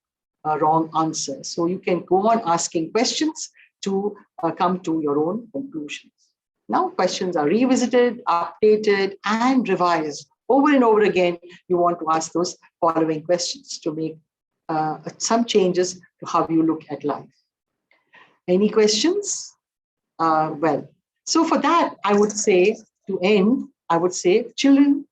wrong answer. So you can go on asking questions to come to your own conclusions. Now questions are revisited, updated, and revised. Over and over again, you want to ask those following questions to make some changes to how you look at life. Any questions? Well, so for that, I would say, to end, I would say children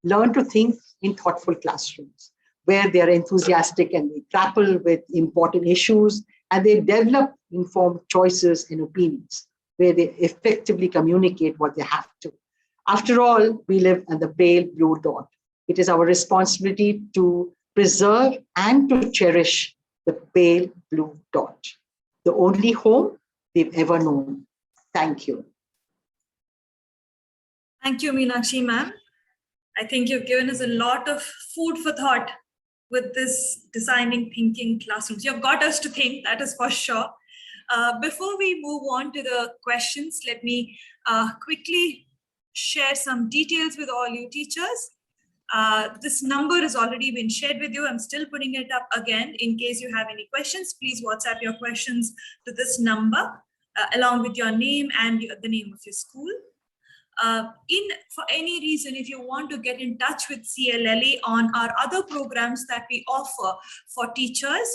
learn to think in thoughtful classrooms where they are enthusiastic and they grapple with important issues and they develop informed choices and opinions where they effectively communicate what they have to. After all, we live in the pale blue dot. It is our responsibility to preserve and to cherish the pale blue dot, the only home we've ever known. Thank you. Thank you, Meenakshi ma'am. I think you've given us a lot of food for thought with this designing thinking classrooms. You've got us to think, that is for sure. Before we move on to the questions, let me quickly share some details with all you teachers. This number has already been shared with you. I'm still putting it up again. In case you have any questions, please WhatsApp your questions to this number along with your name and the name of your school. For any reason, if you want to get in touch with CLLE on our other programs that we offer for teachers,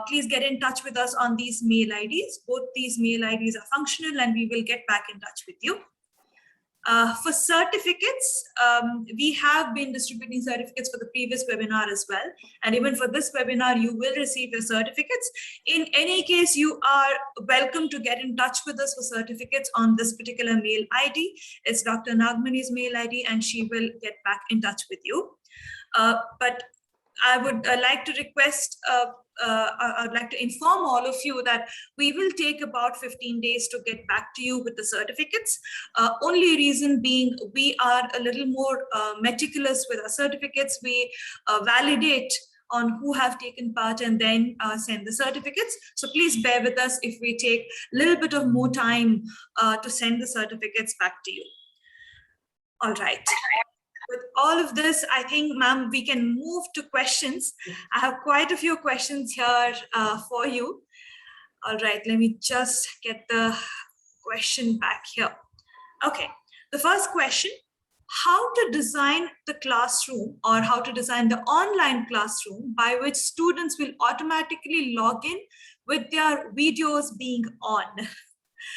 please get in touch with us on these mail IDs. Both these mail IDs are functional and we will get back in touch with you. For certificates, we have been distributing certificates for the previous webinar as well. And even for this webinar, you will receive your certificates. In any case, you are welcome to get in touch with us for certificates on this particular mail ID. It's Dr. Nagmani's mail ID and she will get back in touch with you. But I would like to request, I'd like to inform all of you that we will take about 15 days to get back to you with the certificates. Only reason being, we are a little more meticulous with our certificates. We validate on who have taken part and then send the certificates. So please bear with us if we take a little bit of more time to send the certificates back to you. All right. With all of this, I think, ma'am, we can move to questions. I have quite a few questions here for you. All right, let me just get the question back here. Okay, the first question, how to design the classroom or how to design the online classroom by which students will automatically log in with their videos being on.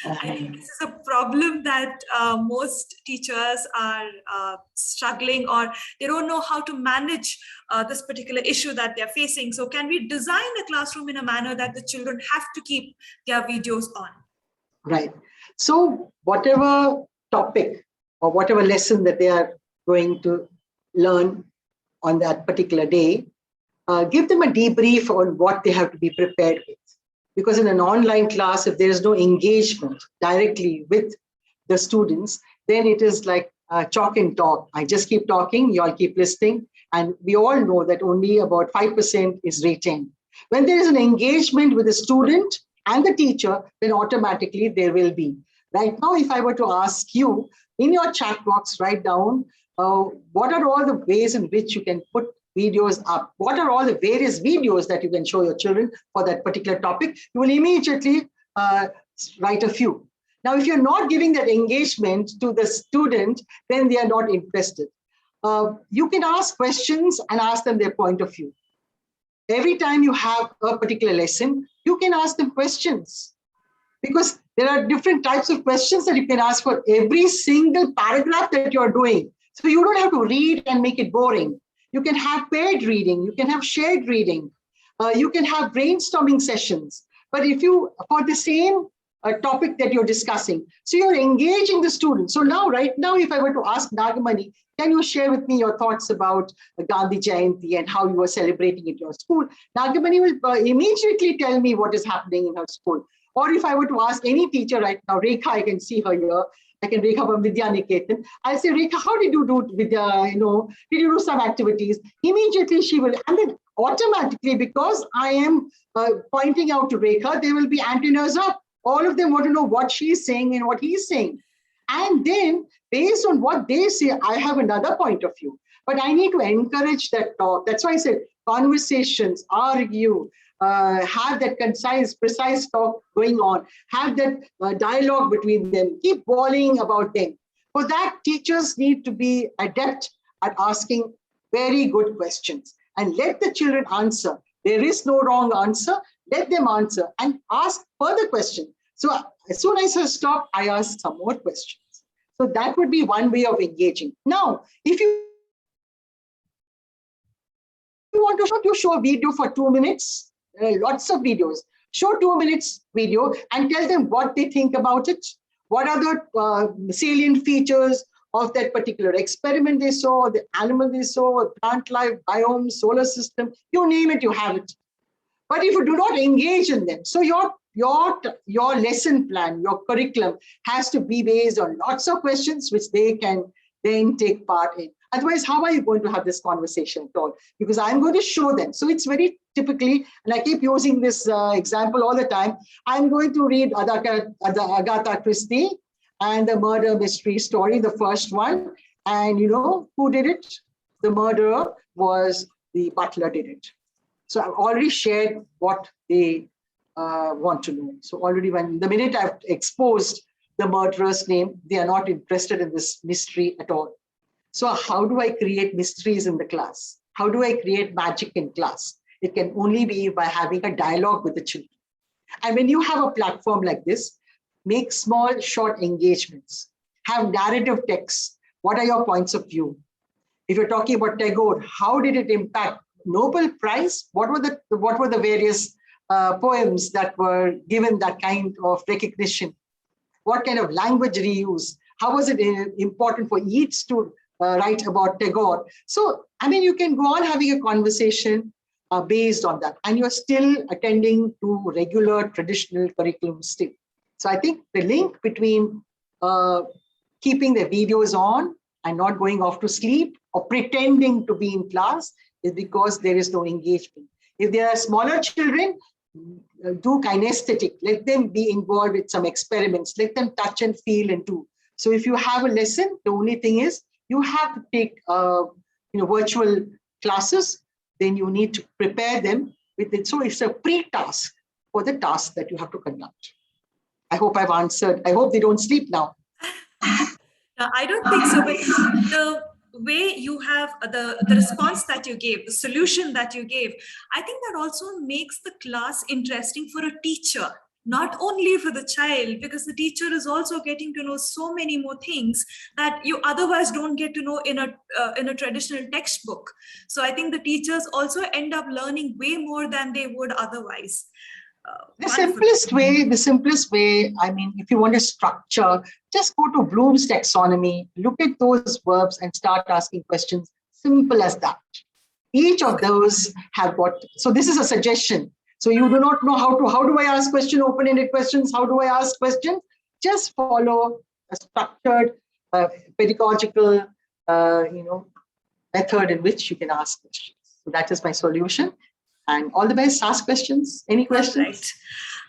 I think this is a problem that most teachers are struggling, or they don't know how to manage this particular issue that they're facing. So can we design a classroom in a manner that the children have to keep their videos on? Right. So whatever topic or whatever lesson that they are going to learn on that particular day, give them a debrief on what they have to be prepared with. Because in an online class, if there is no engagement directly with the students, then it is like chalk and talk. I just keep talking, you all keep listening. And we all know that only about 5% is retained. When there is an engagement with the student and the teacher, then automatically there will be. Right now, if I were to ask you, in your chat box, write down, what are all the ways in which you can put videos up? What are all the various videos that you can show your children for that particular topic? You will immediately write a few. Now, if you're not giving that engagement to the student, then they are not interested. You can ask questions and ask them their point of view. Every time you have a particular lesson, you can ask them questions. because there are different types of questions that you can ask for every single paragraph that you're doing. So you don't have to read and make it boring. You can have paired reading, you can have shared reading, you can have brainstorming sessions. But if you, for the same topic that you're discussing, so you're engaging the students. So now, right now, if I were to ask Nagamani, can you share with me your thoughts about Gandhi Jayanti and how you are celebrating at your school? Nagamani will immediately tell me what is happening in her school. Or if I were to ask any teacher right now, Rekha, I can see her here. I can Rekha from Vidya Niketan. I'll say, Rekha, how did you do Vidya? Did you do some activities? Immediately she will, and then automatically, because I am pointing out to Rekha, there will be antennas up. All of them want to know what she's saying and what he's saying. And then based on what they say, I have another point of view. But I need to encourage that talk. That's why I said conversations, argue, have that concise, precise talk going on, have that dialogue between them, keep volleying about them. For that, teachers need to be adept at asking very good questions and let the children answer. There is no wrong answer. Let them answer and ask further questions. So as soon as I stop, I ask some more questions. So that would be one way of engaging. Now, if you want to show a video for 2 minutes, lots of videos, show 2 minutes video and tell them what they think about it. What are the salient features of that particular experiment they saw, the animal they saw, plant life, biome, solar system, you name it, you have it. But if you do not engage in them, so your lesson plan, your curriculum has to be based on lots of questions which they can then take part in. Otherwise, how are you going to have this conversation at all? Because I'm going to show them. So it's very typically, and I keep using this example all the time, I'm going to read Agatha Christie and the murder mystery story, the first one. And you know who did it? The murderer was the butler did it. So I've already shared what they want to know. So already the minute I've exposed the murderer's name, they are not interested in this mystery at all. So how do I create mysteries in the class? How do I create magic in class? It can only be by having a dialogue with the children. And when you have a platform like this, make small, short engagements. Have narrative texts. What are your points of view? If you're talking about Tagore, how did it impact Nobel Prize? What were the various poems that were given that kind of recognition? What kind of language reuse? How was it important for each to write about Tagore? So, I mean, you can go on having a conversation based on that, and you're still attending to regular traditional curriculum still. So I think the link between keeping the videos on and not going off to sleep or pretending to be in class is because there is no engagement. If there are smaller children, do kinesthetic, let them be involved with some experiments, let them touch and feel and do. So if you have a lesson, the only thing is you have to take virtual classes, then you need to prepare them with it. So it's a pre-task for the task that you have to conduct. I hope I've answered. I hope they don't sleep now. No, I don't think so, but the way you have the response that you gave, the solution that you gave, I think that also makes the class interesting for a teacher, not only for the child, because the teacher is also getting to know so many more things that you otherwise don't get to know in a traditional textbook. So I think the teachers also end up learning way more than they would otherwise. The simplest way, I mean, if you want a structure, just go to Bloom's taxonomy, look at those verbs and start asking questions. Simple as that. Each of those have got, so this is a suggestion. So you do not know how do I ask question, open-ended questions? How do I ask questions? Just follow a structured, pedagogical, method in which you can ask questions. So that is my solution. And all the best, ask questions. Any questions?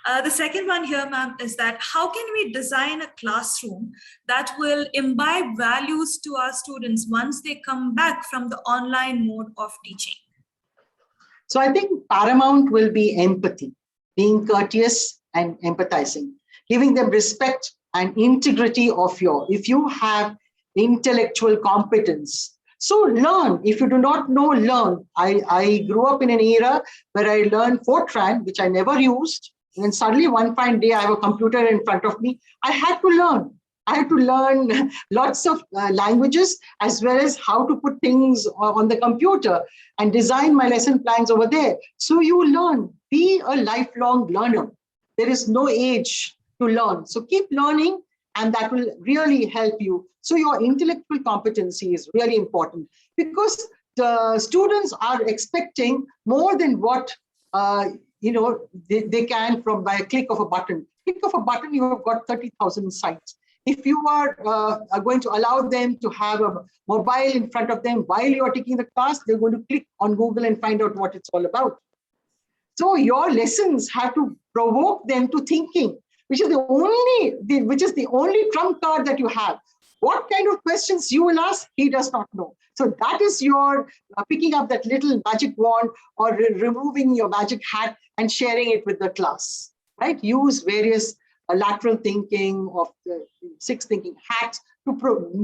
Right. The second one here, ma'am, is that how can we design a classroom that will imbibe values to our students once they come back from the online mode of teaching? So I think paramount will be empathy, being courteous and empathizing, giving them respect and integrity of if you have intellectual competence. So learn. If you do not know, learn. I grew up in an era where I learned Fortran, which I never used. And suddenly one fine day, I have a computer in front of me. I had to learn. I had to learn lots of languages as well as how to put things on the computer and design my lesson plans over there. So you learn. Be a lifelong learner. There is no age to learn. So keep learning, and that will really help you. So your intellectual competency is really important, because the students are expecting more than what they can from by a click of a button. Click of a button, you have got 30,000 sites. If you are going to allow them to have a mobile in front of them while you are taking the class, they're going to click on Google and find out what it's all about. So your lessons have to provoke them to thinking, which is the only trump card that you have. What kind of questions you will ask, he does not know. So that is your picking up that little magic wand, or removing your magic hat and sharing it with the class, right? Use various lateral thinking of the 6 thinking hats to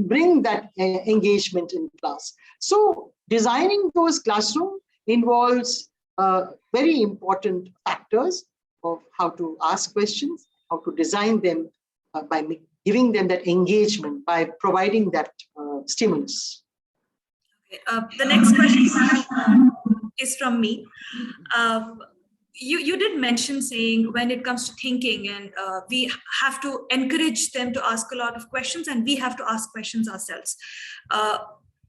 bring that engagement in class. So designing those classroom involves very important factors of how to ask questions, how to design them by giving them that engagement, by providing that stimulus. The next question is from me. You did mention saying when it comes to thinking, and we have to encourage them to ask a lot of questions, and we have to ask questions ourselves.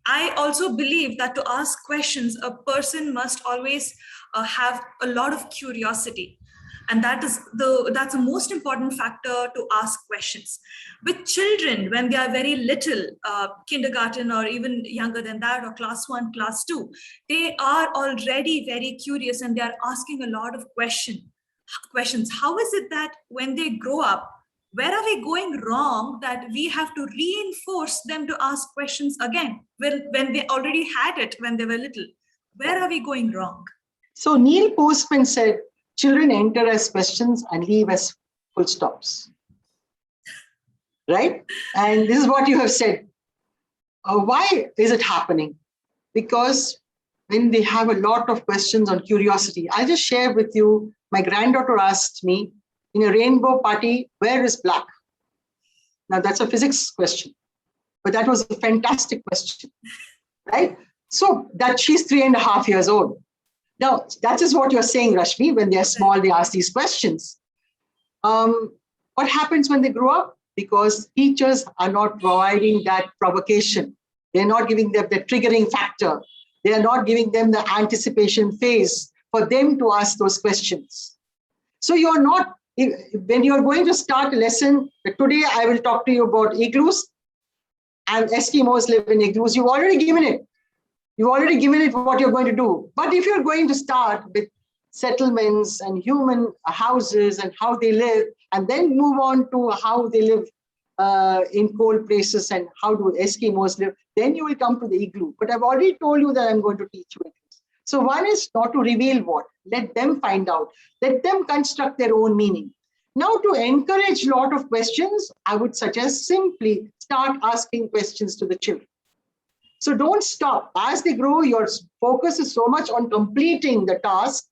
I also believe that to ask questions, a person must always have a lot of curiosity. And that's the most important factor to ask questions. With children, when they are very little, kindergarten or even younger than that, or class 1, class 2, they are already very curious and they are asking a lot of questions. How is it that when they grow up, where are we going wrong that we have to reinforce them to ask questions again when they already had it when they were little? Where are we going wrong? So Neil Postman said, children enter as questions and leave as full stops. Right? And this is what you have said. Why is it happening? Because when they have a lot of questions on curiosity, I'll just share with you, my granddaughter asked me in a rainbow party, where is black? Now that's a physics question, but that was a fantastic question, right? So that she's 3.5 years old. Now, that is what you're saying, Rashmi. When they're small, they ask these questions. What happens when they grow up? Because teachers are not providing that provocation. They're not giving them the triggering factor. They are not giving them the anticipation phase for them to ask those questions. So you're not, when you're going to start a lesson, today I will talk to you about igloos, and Eskimos live in igloos. You've already given it. You've already given it what you're going to do. But if you're going to start with settlements and human houses and how they live, and then move on to how they live in cold places and how do Eskimos live, then you will come to the igloo. But I've already told you that I'm going to teach you it. So one is not to reveal what. Let them find out. Let them construct their own meaning. Now, to encourage a lot of questions, I would suggest simply start asking questions to the children. So don't stop. As they grow, your focus is so much on completing the task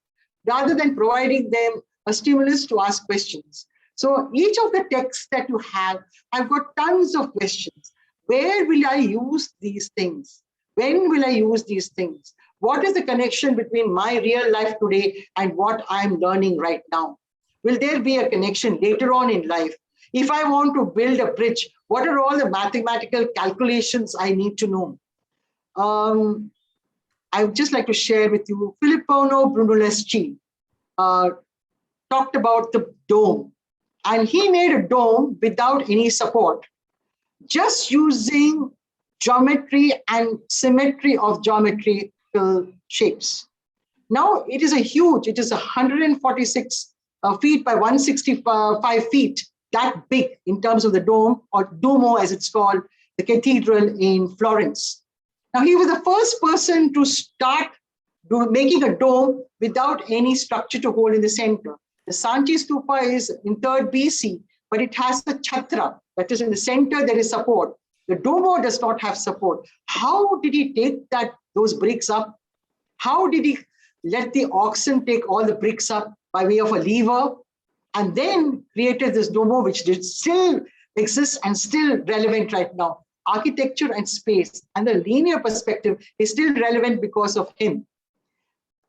rather than providing them a stimulus to ask questions. So each of the texts that you have, I've got tons of questions. Where will I use these things? When will I use these things? What is the connection between my real life today and what I'm learning right now? Will there be a connection later on in life? If I want to build a bridge, what are all the mathematical calculations I need to know? I would just like to share with you, Filippo Brunelleschi talked about the dome, and he made a dome without any support, just using geometry and symmetry of geometrical shapes. Now it is it is 146 feet by 165 feet, that big in terms of the dome, or Duomo as it's called, the cathedral in Florence. Now, he was the first person to start making a dome without any structure to hold in the center. The Sanchi Stupa is in 3rd BC, but it has the chhatra, that is in the center, there is support. The Duomo does not have support. How did he take those bricks up? How did he let the oxen take all the bricks up by way of a lever? and then created this domo, which still exists and still relevant right now. Architecture and space and the linear perspective is still relevant because of him.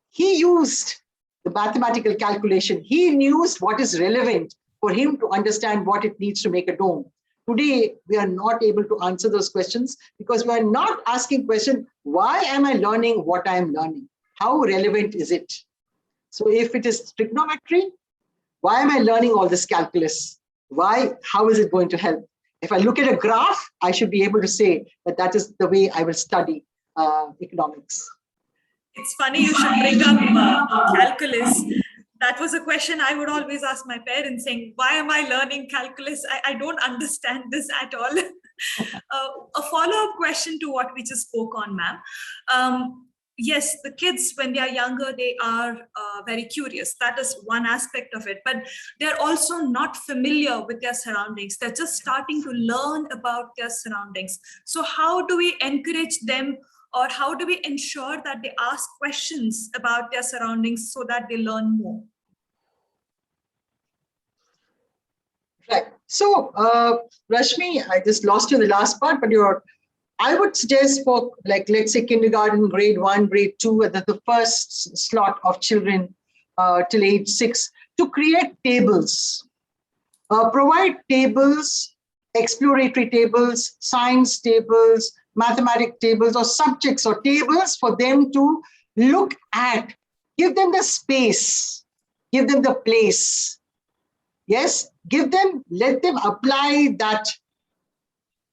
He used the mathematical calculation. He knew what is relevant for him to understand what it needs to make a dome. Today, we are not able to answer those questions because we are not asking question, why am I learning what I am learning? How relevant is it? So if it is trigonometry, why am I learning all this calculus? Why? How is it going to help? If I look at a graph, I should be able to say that that is the way I will study economics. It's funny you should bring up calculus. That was a question I would always ask my parents, saying, why am I learning calculus? I don't understand this at all. A follow-up question to what we just spoke on, ma'am. Yes, the kids, when they are younger, they are very curious. That is one aspect of it. But they're also not familiar with their surroundings. They're just starting to learn about their surroundings. So how do we encourage them, or how do we ensure that they ask questions about their surroundings so that they learn more? Right. So, Rashmi, I just lost you in the last part, but I would suggest for, like, let's say kindergarten, grade 1, grade 2, the first slot of children till age 6, to create tables. Provide tables, exploratory tables, science tables, mathematic tables, or subjects or tables for them to look at. Give them the space, give them the place. Yes, let them apply that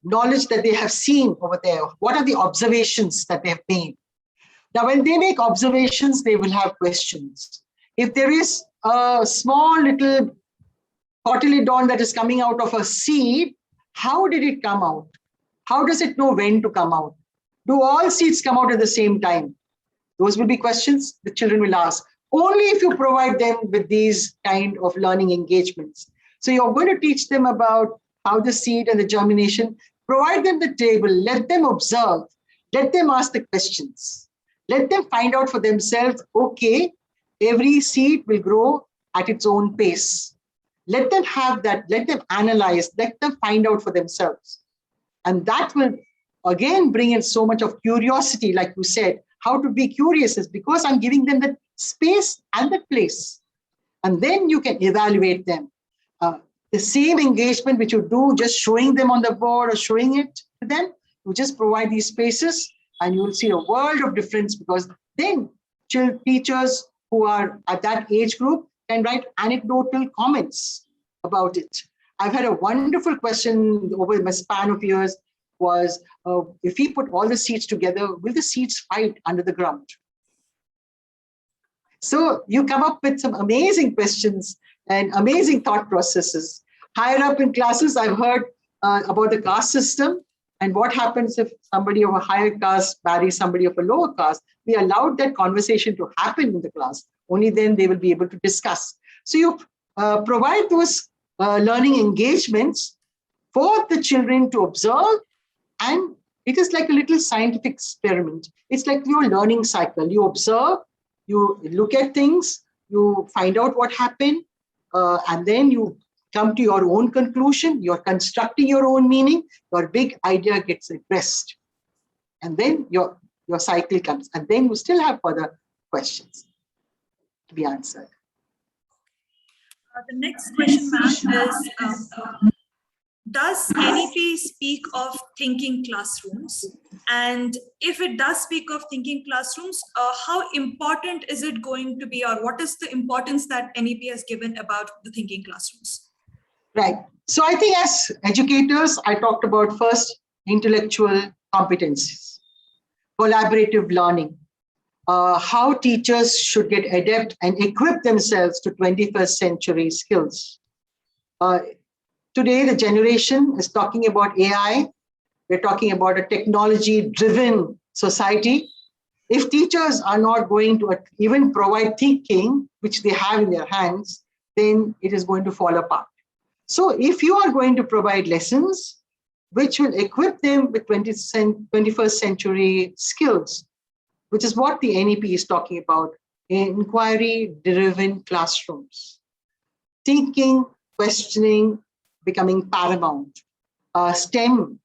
knowledge that they have seen over there. What are the observations that they have made? Now, when they make observations, they will have questions. If there is a small little cotyledon that is coming out of a seed, how did it come out? How does it know when to come out? Do all seeds come out at the same time? Those will be questions the children will ask. Only if you provide them with these kind of learning engagements. So you're going to teach them about how the seed and the germination, provide them the table, let them observe, let them ask the questions, let them find out for themselves, okay, every seed will grow at its own pace. Let them have that, let them analyze, let them find out for themselves. And that will again bring in so much of curiosity, like you said. How to be curious is because I'm giving them the space and the place. And then you can evaluate them. The same engagement which you do, just showing them on the board or showing it to them, you just provide these spaces and you will see a world of difference, because then teachers who are at that age group can write anecdotal comments about it. I've had a wonderful question over my span of years was, if we put all the seeds together, will the seeds fight under the ground? So you come up with some amazing questions and amazing thought processes. Higher up in classes, I've heard about the caste system and what happens if somebody of a higher caste marries somebody of a lower caste. We allowed that conversation to happen in the class. Only then they will be able to discuss. So you provide those learning engagements for the children to observe, and it is like a little scientific experiment. It's like your learning cycle. You observe, you look at things, you find out what happened, and then you come to your own conclusion. You're constructing your own meaning. Your big idea gets addressed. And then your cycle comes. And then you still have further questions to be answered. The next question, ma'am, is, does NEP speak of thinking classrooms? And if it does speak of thinking classrooms, how important is it going to be, or what is the importance that NEP has given about the thinking classrooms? Right. So I think as educators, I talked about first intellectual competencies, collaborative learning, how teachers should get adept and equip themselves to 21st century skills. Today, the generation is talking about AI. We're talking about a technology-driven society. If teachers are not going to even provide thinking, which they have in their hands, then it is going to fall apart. So if you are going to provide lessons which will equip them with 21st century skills, which is what the NEP is talking about, inquiry-driven classrooms. thinking, questioning, becoming paramount. STEM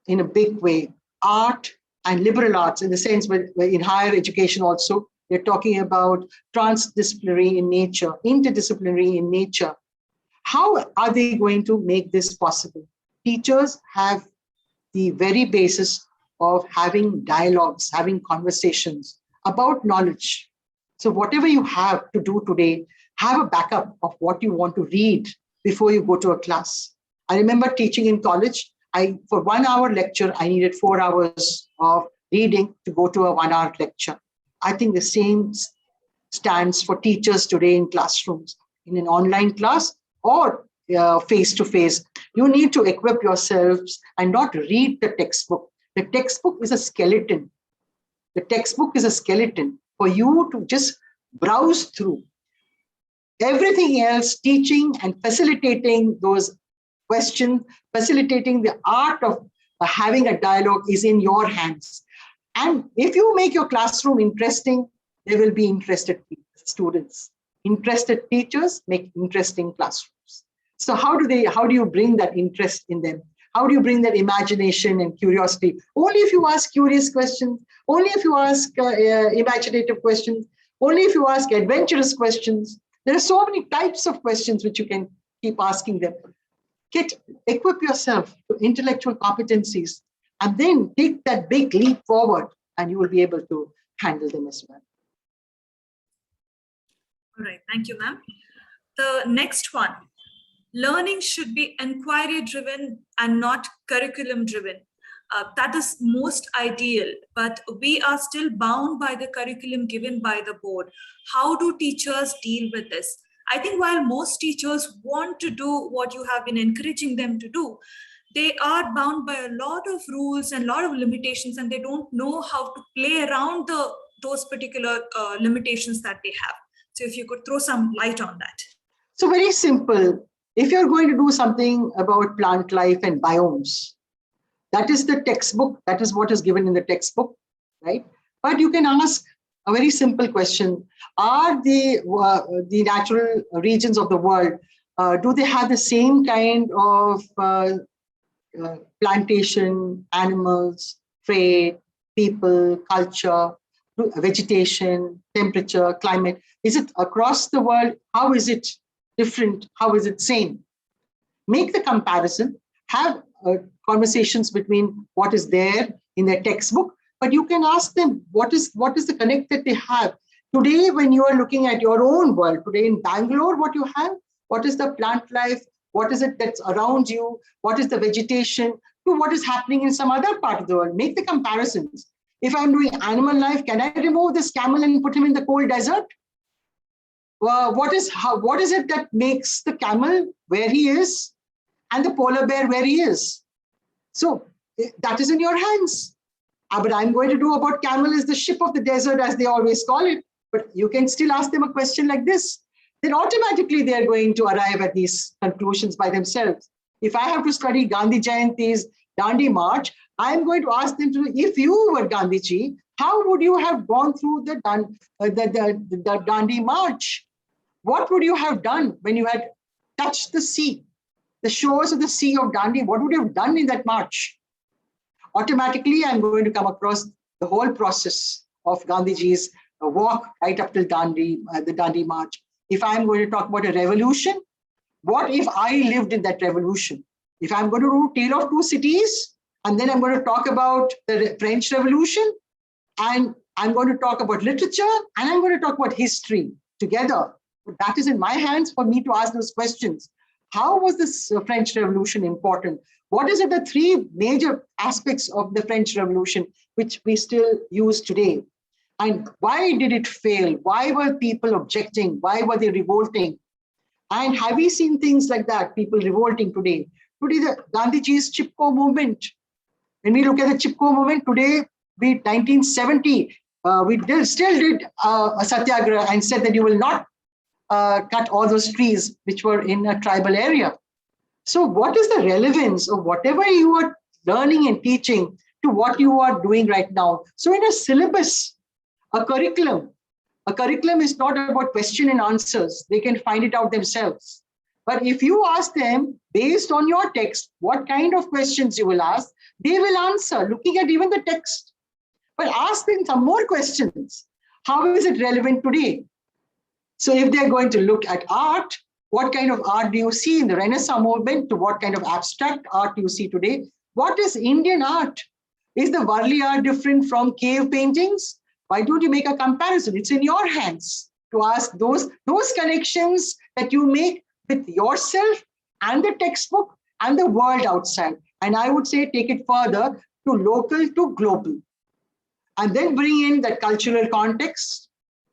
in a big way, art and liberal arts in the sense where in higher education also, they're talking about transdisciplinary in nature, interdisciplinary in nature. How are they going to make this possible? Teachers have the very basis of having dialogues, having conversations about knowledge. So whatever you have to do today, have a backup of what you want to read before you go to a class. I remember teaching in college. For 1 hour lecture, I needed 4 hours of reading to go to a 1 hour lecture. I think the same stands for teachers today in classrooms, in an online class or face-to-face. You need to equip yourselves and not read the textbook. The textbook is a skeleton. The textbook is a skeleton for you to just browse through. Everything else, teaching and facilitating those questions, facilitating the art of having a dialogue is in your hands. And if you make your classroom interesting, there will be interested students. Interested teachers make interesting classrooms. So how do you bring that interest in them? How do you bring that imagination and curiosity? Only if you ask curious questions, only if you ask imaginative questions, only if you ask adventurous questions. There are so many types of questions which you can keep asking them. Equip yourself to intellectual competencies and then take that big leap forward and you will be able to handle them as well. All right, thank you, ma'am. The next one, learning should be inquiry driven and not curriculum driven. That is most ideal, but we are still bound by the curriculum given by the board. How do teachers deal with this? I think while most teachers want to do what you have been encouraging them to do, they are bound by a lot of rules and a lot of limitations, and they don't know how to play around those particular limitations that they have. So if you could throw some light on that. So very simple. If you're going to do something about plant life and biomes, that is the textbook. That is what is given in the textbook, right? But you can ask a very simple question. Are the natural regions of the world, do they have the same kind of plantation, animals, trade, people, culture, vegetation, temperature, climate? Is it across the world? How is it different? How is it same? Make the comparison, have conversations between what is there in their textbook, but you can ask them what is the connect that they have. Today, when you are looking at your own world, today in Bangalore, what you have, what is the plant life, what is it that's around you, what is the vegetation, to what is happening in some other part of the world. Make the comparisons. If I'm doing animal life, can I remove this camel and put him in the cold desert? What is it that makes the camel where he is and the polar bear where he is? So that is in your hands. But I'm going to do about camel is the ship of the desert, as they always call it. But you can still ask them a question like this. Then automatically they're going to arrive at these conclusions by themselves. If I have to study Gandhi Jayanti's Dandi March, I'm going to ask them to, if you were Gandhiji, how would you have gone through the Dandi March? What would you have done when you had touched the sea, the shores of the Sea of Dandi? What would you have done in that march? Automatically, I'm going to come across the whole process of Gandhiji's walk right up till Dandi, the Dandi March. If I'm going to talk about a revolution, what if I lived in that revolution? If I'm going to do Tale of Two Cities, and then I'm going to talk about the French Revolution, and I'm going to talk about literature, and I'm going to talk about history together. But that is in my hands for me to ask those questions. How was this French Revolution important? What is it, the three major aspects of the French Revolution, which we still use today? And why did it fail? Why were people objecting? Why were they revolting? And have we seen things like that, people revolting today? Today, the Gandhiji's Chipko movement. When we look at the Chipko movement today, 1970, we still did a satyagraha and said that you will not cut all those trees which were in a tribal area. So what is the relevance of whatever you are learning and teaching to what you are doing right now? So in a syllabus, a curriculum is not about question and answers. They can find it out themselves. But if you ask them based on your text, what kind of questions you will ask, they will answer looking at even the text. But ask them some more questions. How is it relevant today? So if they're going to look at art, what kind of art do you see in the Renaissance movement to what kind of abstract art do you see today? What is Indian art? Is the Varli art different from cave paintings? Why don't you make a comparison? It's in your hands to ask those connections that you make with yourself and the textbook and the world outside. And I would say take it further to local to global. And then bring in that cultural context.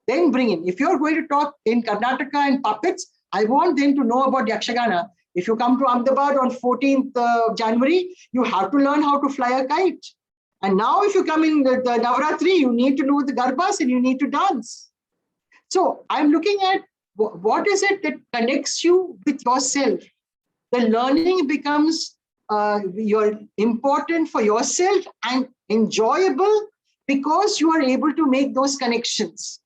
Then bring in, if you're going to talk in Karnataka and puppets, I want them to know about Yakshagana. If you come to Ahmedabad on 14th January, you have to learn how to fly a kite. And now if you come in the Navratri, you need to know the Garbhas and you need to dance. So I'm looking at what is it that connects you with yourself. The learning becomes you're important for yourself and enjoyable because you are able to make those connections,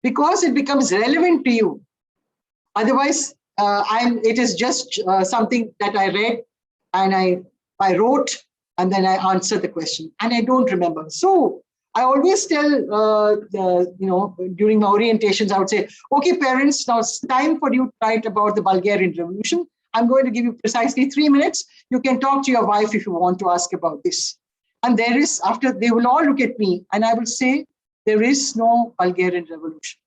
because it becomes relevant to you. Otherwise, it is just something that I read and I wrote and then I answered the question and I don't remember. So I always tell, during my orientations, I would say, okay, parents, now it's time for you to write about the Bulgarian Revolution. I'm going to give you precisely 3 minutes. You can talk to your wife if you want to ask about this. And there is, after they will all look at me and I will say, there is no Bulgarian Revolution.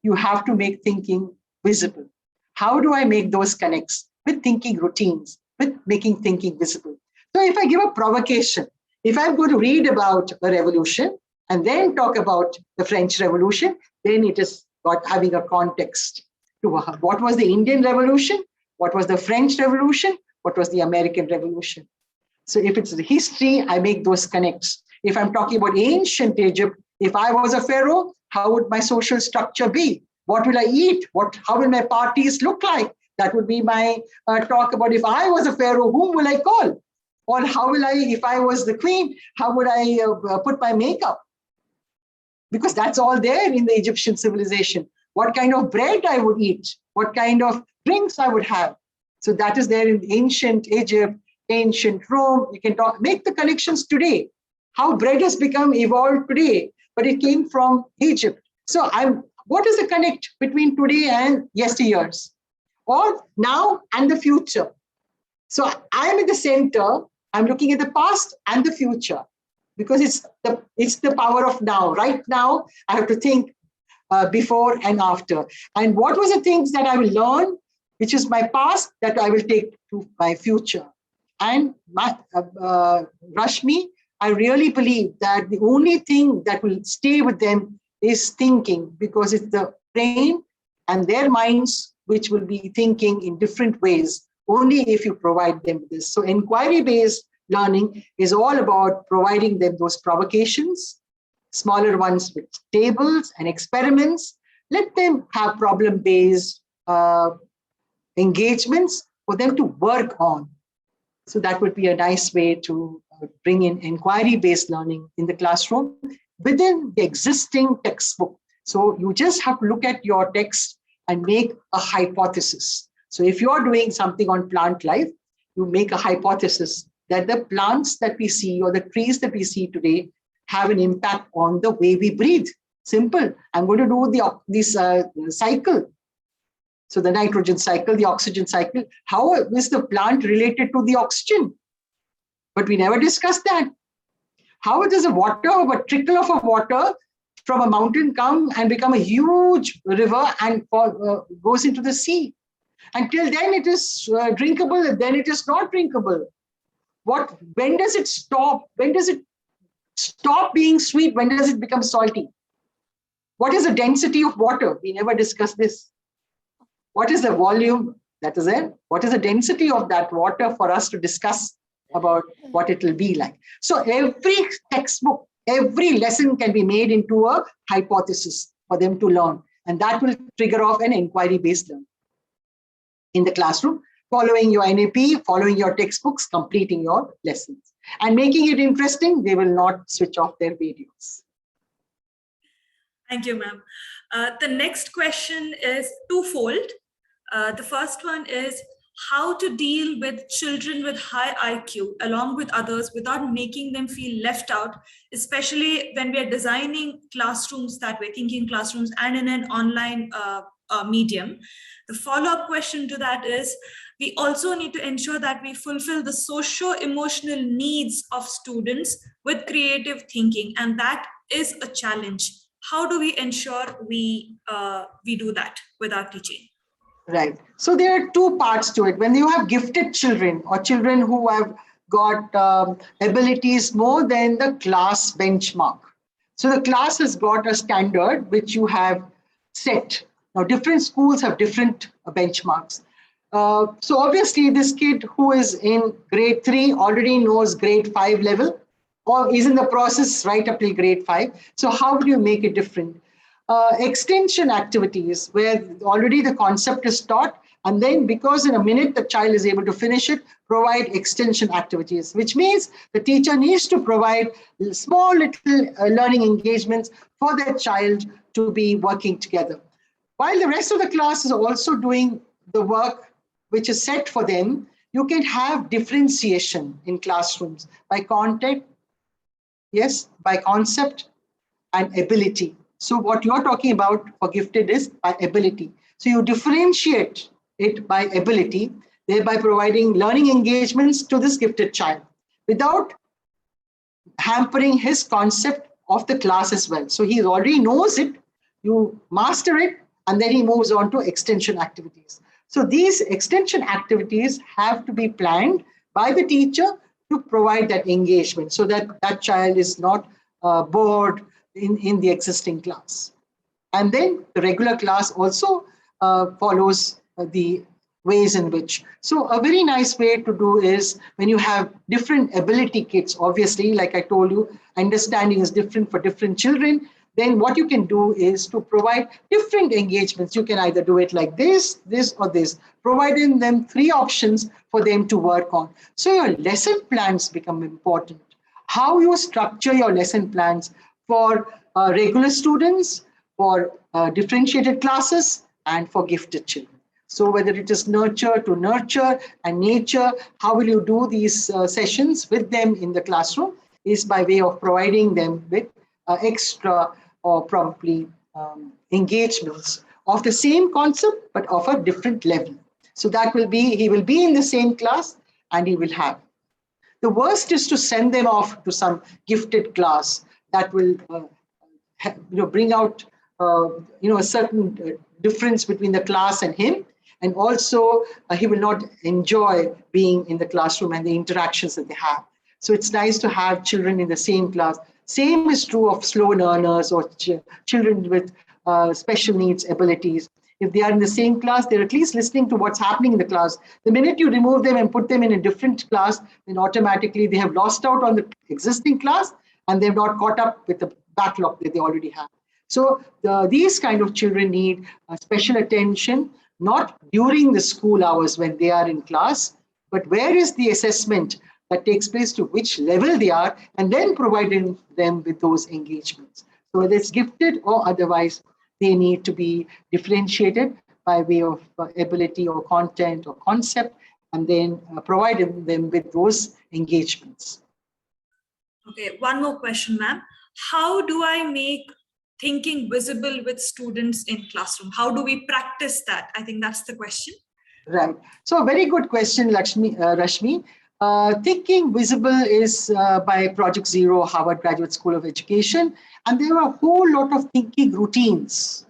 You have to make thinking visible. How do I make those connects? With thinking routines, with making thinking visible. So if I give a provocation, if I'm going to read about a revolution and then talk about the French Revolution, then it is about having a context to what was the Indian Revolution, what was the French Revolution, what was the American Revolution. So if it's the history, I make those connects. If I'm talking about ancient Egypt, if I was a pharaoh, how would my social structure be? What will I eat? How will my parties look like? That would be my talk about if I was a pharaoh, whom will I call? Or how will I, if I was the queen, how would I put my makeup? Because that's all there in the Egyptian civilization. What kind of bread I would eat, what kind of drinks I would have. So that is there in ancient Egypt, ancient Rome. You can make the connections today. How bread has become evolved today, but it came from Egypt. So what is the connect between today and yesteryears, or now and the future? So I'm in the center. I'm looking at the past and the future because it's the power of now. Right now, I have to think before and after. And what was the things that I will learn, which is my past, that I will take to my future? And Rashmi, I really believe that the only thing that will stay with them is thinking, because it's the brain and their minds which will be thinking in different ways, only if you provide them with this. So inquiry-based learning is all about providing them those provocations, smaller ones with tables and experiments. Let them have problem-based engagements for them to work on. So that would be a nice way to bring in inquiry-based learning in the classroom within the existing textbook. So you just have to look at your text and make a hypothesis. So if you're doing something on plant life, you make a hypothesis that the plants that we see or the trees that we see today have an impact on the way we breathe. Simple. I'm going to do this cycle. So the nitrogen cycle, the oxygen cycle, how is the plant related to the oxygen? But we never discussed that. How does a trickle of a water from a mountain come and become a huge river and goes into the sea? Until then it is drinkable, then it is not drinkable. When does it stop? When does it stop being sweet? When does it become salty? What is the density of water? We never discussed this. What is the volume? That is it. What is the density of that water for us to discuss about what it will be like? So every textbook, every lesson can be made into a hypothesis for them to learn. And that will trigger off an inquiry-based learning in the classroom, following your NAP, following your textbooks, completing your lessons. And making it interesting, they will not switch off their videos. Thank you, ma'am. The next question is twofold. The first one is how to deal with children with high IQ along with others without making them feel left out, especially when we are designing classrooms that way, thinking classrooms and in an online medium. The follow-up question to that is, we also need to ensure that we fulfill the socio-emotional needs of students with creative thinking, and that is a challenge. How do we ensure we do that with our teaching? Right. So there are two parts to it. When you have gifted children or children who have got abilities more than the class benchmark. So the class has got a standard which you have set. Now, different schools have different benchmarks. So obviously, this kid who is in grade 3 already knows grade 5 level or is in the process right up till grade 5. So how do you make it different? Extension activities where already the concept is taught, and then because in a minute the child is able to finish it, provide extension activities, which means the teacher needs to provide small little learning engagements for their child to be working together. While the rest of the class is also doing the work which is set for them, you can have differentiation in classrooms by content, yes, by concept and ability. So what you're talking about for gifted is by ability. So you differentiate it by ability, thereby providing learning engagements to this gifted child without hampering his concept of the class as well. So he already knows it, you master it, and then he moves on to extension activities. So these extension activities have to be planned by the teacher to provide that engagement so that that child is not bored in the existing class. And then the regular class also follows the ways in which. So a very nice way to do is when you have different ability kits, obviously, like I told you, understanding is different for different children. Then what you can do is to provide different engagements. You can either do it like this, or this, providing them 3 options for them to work on. So your lesson plans become important. How you structure your lesson plans for regular students, for differentiated classes, and for gifted children. So whether it is nurture to nurture and nature, how will you do these sessions with them in the classroom is by way of providing them with extra or probably engagements of the same concept, but of a different level. So that will be, he will be in the same class and he will have. The worst is to send them off to some gifted class that will bring out a certain difference between the class and him. And also he will not enjoy being in the classroom and the interactions that they have. So it's nice to have children in the same class. Same is true of slow learners or children with special needs abilities. If they are in the same class, they're at least listening to what's happening in the class. The minute you remove them and put them in a different class, then automatically they have lost out on the existing class and they've not caught up with the backlog that they already have. So these kind of children need special attention, not during the school hours when they are in class, but where is the assessment that takes place to which level they are, and then providing them with those engagements. So whether it's gifted or otherwise, they need to be differentiated by way of ability or content or concept, and then providing them with those engagements. Okay, one more question, ma'am. How do I make thinking visible with students in classroom? How do we practice that? I think that's the question. Right. So a very good question, Rashmi. Thinking Visible is by Project Zero, Harvard Graduate School of Education, and there are a whole lot of thinking routines.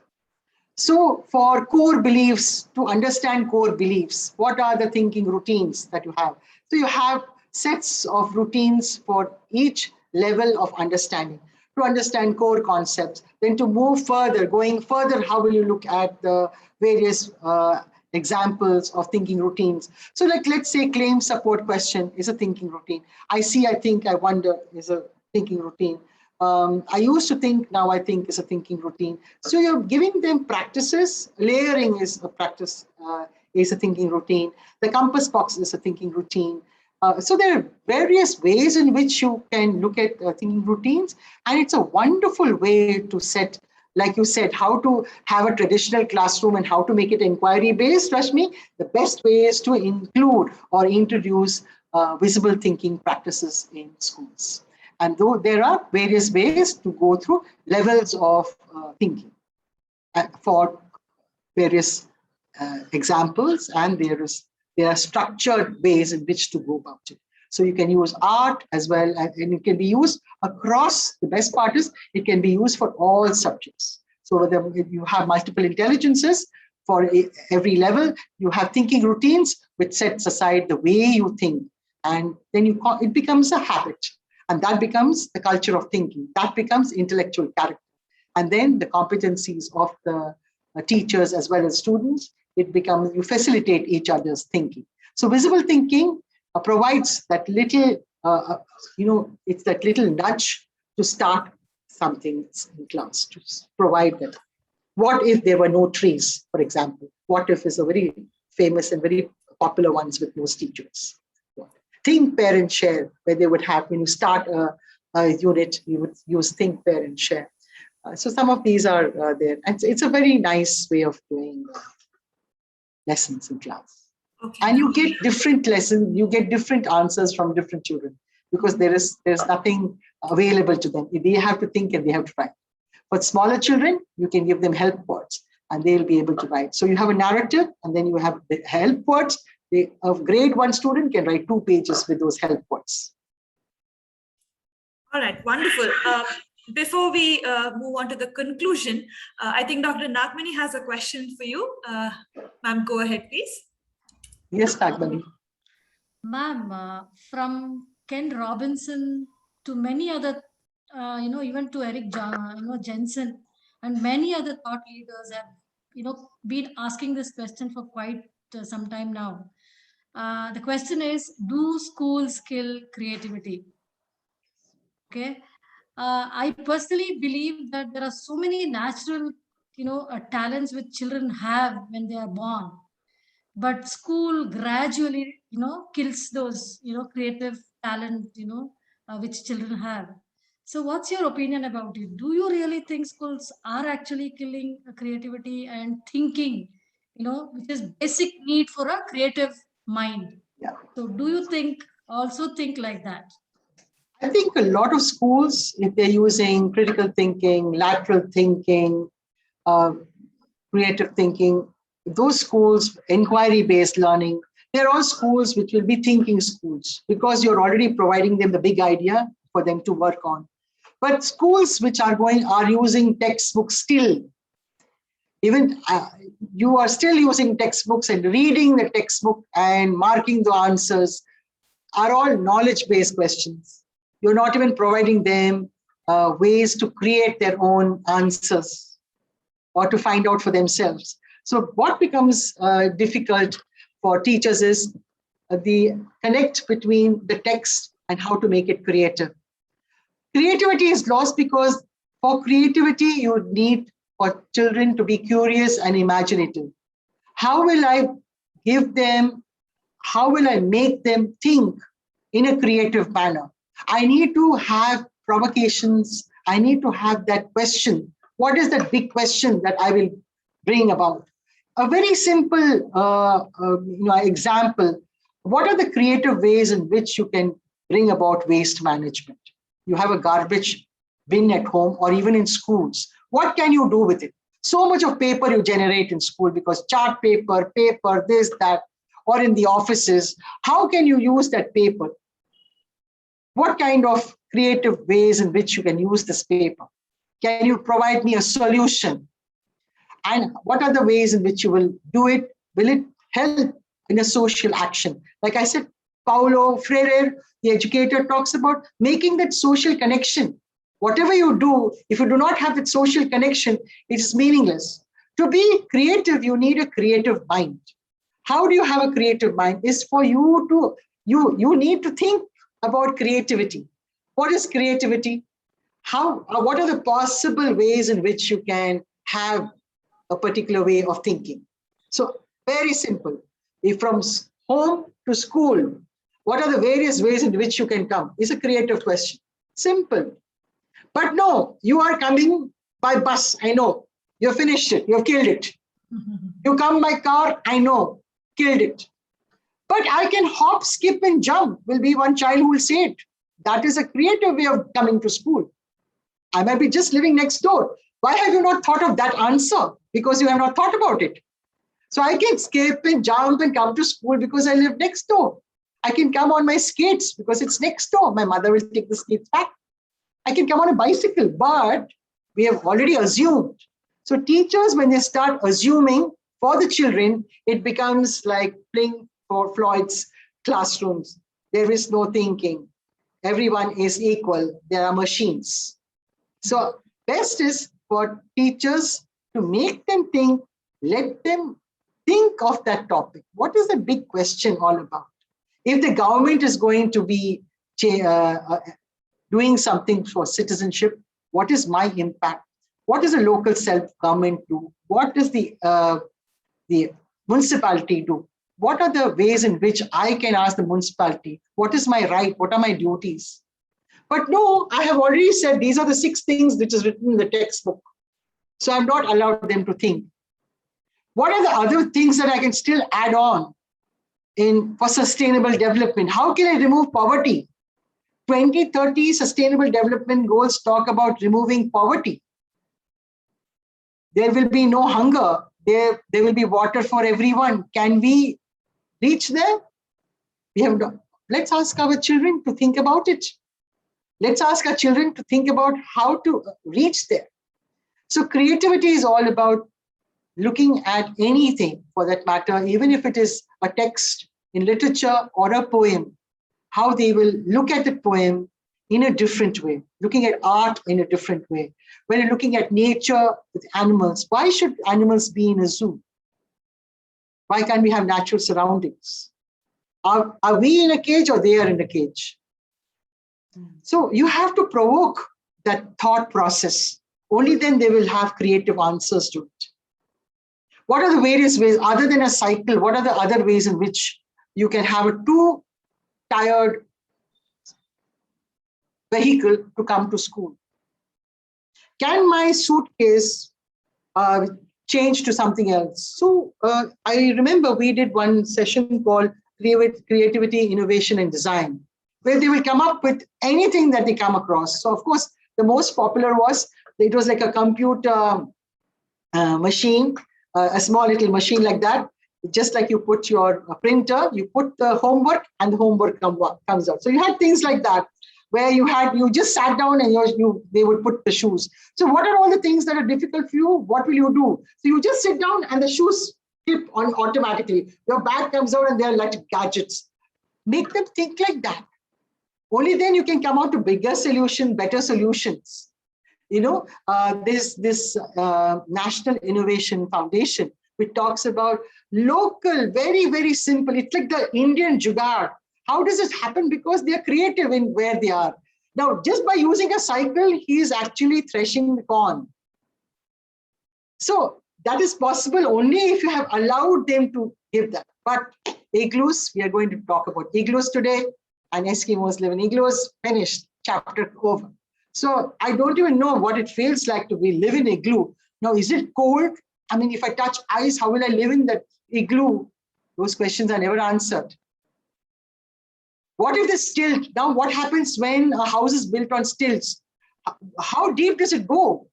So for core beliefs, to understand core beliefs, what are the thinking routines that you have? So you have sets of routines for each level of understanding. To understand core concepts, then to move further, going further, how will you look at the various examples of thinking routines? So like, let's say claim support question is a thinking routine. I see, I think, I wonder is a thinking routine. I used to think, now I think is a thinking routine. So you're giving them practices. Layering is a practice, is a thinking routine. The compass box is a thinking routine. So there are various ways in which you can look at thinking routines, and it's a wonderful way to set like you said, how to have a traditional classroom and how to make it inquiry-based, Rashmi, the best way is to include or introduce visible thinking practices in schools. And though there are various ways to go through levels of thinking for various examples, and there are structured ways in which to go about it. So you can use art as well, and it can be used across. The best part is it can be used for all subjects. So whether you have multiple intelligences for every level, you have thinking routines which sets aside the way you think, and then it becomes a habit, and that becomes the culture of thinking. That becomes intellectual character, and then the competencies of the teachers as well as students. It becomes, you facilitate each other's thinking. So visible thinking provides that little, it's that little nudge to start something in class, to provide that. What if there were no trees, for example? What if is a very famous and very popular ones with most teachers. Think, pair, and share, where they would have, when you start a unit, you would use think, pair, and share. So some of these are there. And it's a very nice way of doing lessons in class. Okay. And you get different lessons, you get different answers from different children, because there's nothing available to them. They have to think and they have to write. For smaller children, you can give them help words and they'll be able to write. So you have a narrative and then you have the help words. A grade 1 student can write 2 pages with those help words. All right, wonderful. Before we move on to the conclusion, I think Dr. Nagmani has a question for you. Ma'am, go ahead, please. Yes, Nagmani. Ma'am, from Ken Robinson to many other, even to Eric Jensen and many other thought leaders have, been asking this question for quite some time now. The question is, do schools kill creativity? Okay. I personally believe that there are so many natural, talents which children have when they are born, but school gradually, kills those, creative talent, which children have. So what's your opinion about it? Do you really think schools are actually killing creativity and thinking, which is basic need for a creative mind? Yeah. So do you also think like that? I think a lot of schools, if they're using critical thinking, lateral thinking, creative thinking, those schools, inquiry-based learning, they're all schools which will be thinking schools, because you're already providing them the big idea for them to work on. But schools which are using textbooks still, even you are still using textbooks and reading the textbook and marking the answers, are all knowledge-based questions. You're not even providing them ways to create their own answers or to find out for themselves. So what becomes difficult for teachers is the connect between the text and how to make it creative. Creativity is lost because for creativity, you need for children to be curious and imaginative. How will I make them think in a creative manner? I need to have provocations. I need to have that question. What is that big question that I will bring about? A very simple example. What are the creative ways in which you can bring about waste management? You have a garbage bin at home or even in schools. What can you do with it? So much of paper you generate in school because chart paper, this, that, or in the offices. How can you use that paper? What kind of creative ways in which you can use this paper? Can you provide me a solution? And what are the ways in which you will do it? Will it help in a social action? Like I said, Paulo Freire, the educator, talks about making that social connection. Whatever you do, if you do not have that social connection, it is meaningless. To be creative, you need a creative mind. How do you have a creative mind? Is for you to, you need to think about creativity. What is creativity? What are the possible ways in which you can have a particular way of thinking? So very simple. If from home to school, what are the various ways in which you can come? It's a creative question. Simple. But no, you are coming By bus, I know. You've finished it. You've killed it. You come by car, I know. Killed it. But I can hop, skip, and jump, will be one child who will say it. That is a creative way of coming to school. I might be just living next door. Why have you not thought of that answer? Because you have not thought about it. So I can skip and jump and come to school because I live next door. I can come on my skates because it's next door. My mother will take the skates back. I can come on a bicycle, but we have already assumed. So teachers, when they start assuming for the children, it becomes like playing for Floyd's classrooms. There is no thinking. Everyone is equal. There are machines. So best is for teachers to make them think, let them think of that topic. What is the big question all about? If the government is going to be doing something for citizenship, what is my impact? What does a local self-government do? What does the municipality do? What are the ways in which I can ask the municipality? What is my right? What are my duties? But no, I have already said these are the 6 things which is written in the textbook. So I'm not allowed them to think. What are the other things that I can still add on for sustainable development? How can I remove poverty? 2030 Sustainable Development Goals talk about removing poverty. There will be no hunger. There will be water for everyone. Can we reach there? We have to. Let's ask our children to think about it. Let's ask our children to think about how to reach there. So creativity is all about looking at anything for that matter, even if it is a text in literature or a poem, how they will look at the poem in a different way, looking at art in a different way. When you're looking at nature with animals, why should animals be in a zoo? Why can't we have natural surroundings? Are we in a cage or they are in a cage? So you have to provoke that thought process. Only then they will have creative answers to it. What are the various ways, other than a cycle, what are the other ways in which you can have a 2-tired vehicle to come to school? Can my suitcase change to something else? So I remember we did one session called Creativity, Innovation and Design, where they will come up with anything that they come across. So of course, the most popular was, it was like a computer machine, a small little machine like that. Just like you put your printer, you put the homework and the homework comes out. So you had things like that, where you just sat down and they would put the shoes. So what are all the things that are difficult for you? What will you do? So you just sit down and the shoes clip on automatically. Your bag comes out and they're like gadgets. Make them think like that. Only then you can come out to bigger solutions, better solutions. You know, this National Innovation Foundation, which talks about local, very, very simple. It's like the Indian jugaad. How does this happen? Because they are creative in where they are. Now, just by using a cycle, he is actually threshing the corn. So that is possible only if you have allowed them to give that. But igloos, we are going to talk about igloos today, and Eskimos live in igloos. Finished, chapter over. So I don't even know what it feels like to live in igloo. Now, is it cold? I mean, if I touch ice, how will I live in that igloo? Those questions are never answered. What if the stilt? Now, what happens when a house is built on stilts? How deep does it go?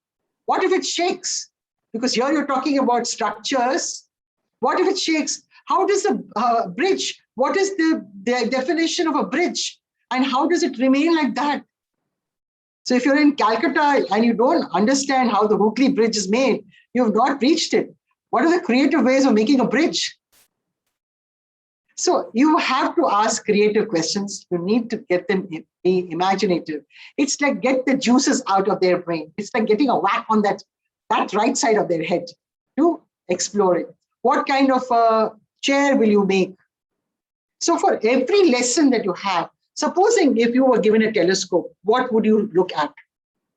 What if it shakes? Because here you're talking about structures. What if it shakes? How does the bridge, what is the definition of a bridge? And how does it remain like that? So if you're in Calcutta and you don't understand how the Hooghly Bridge is made, you have not reached it. What are the creative ways of making a bridge? So you have to ask creative questions. You need to get them be imaginative. It's like get the juices out of their brain. It's like getting a whack on that right side of their head to explore it. What kind of a chair will you make? So for every lesson that you have, supposing if you were given a telescope, what would you look at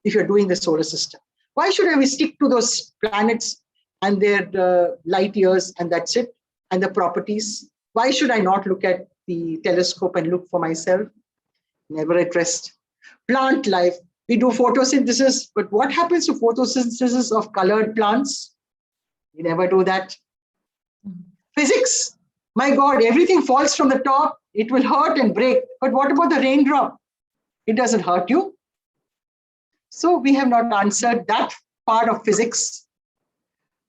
if you're doing the solar system? Why should we stick to those planets and their light years and that's it, and the properties? Why should I not look at the telescope and look for myself? Never addressed. Plant life. We do photosynthesis, but what happens to photosynthesis of colored plants? We never do that. Physics, my God, everything falls from the top. It will hurt and break. But what about the raindrop? It doesn't hurt you. So we have not answered that part of physics.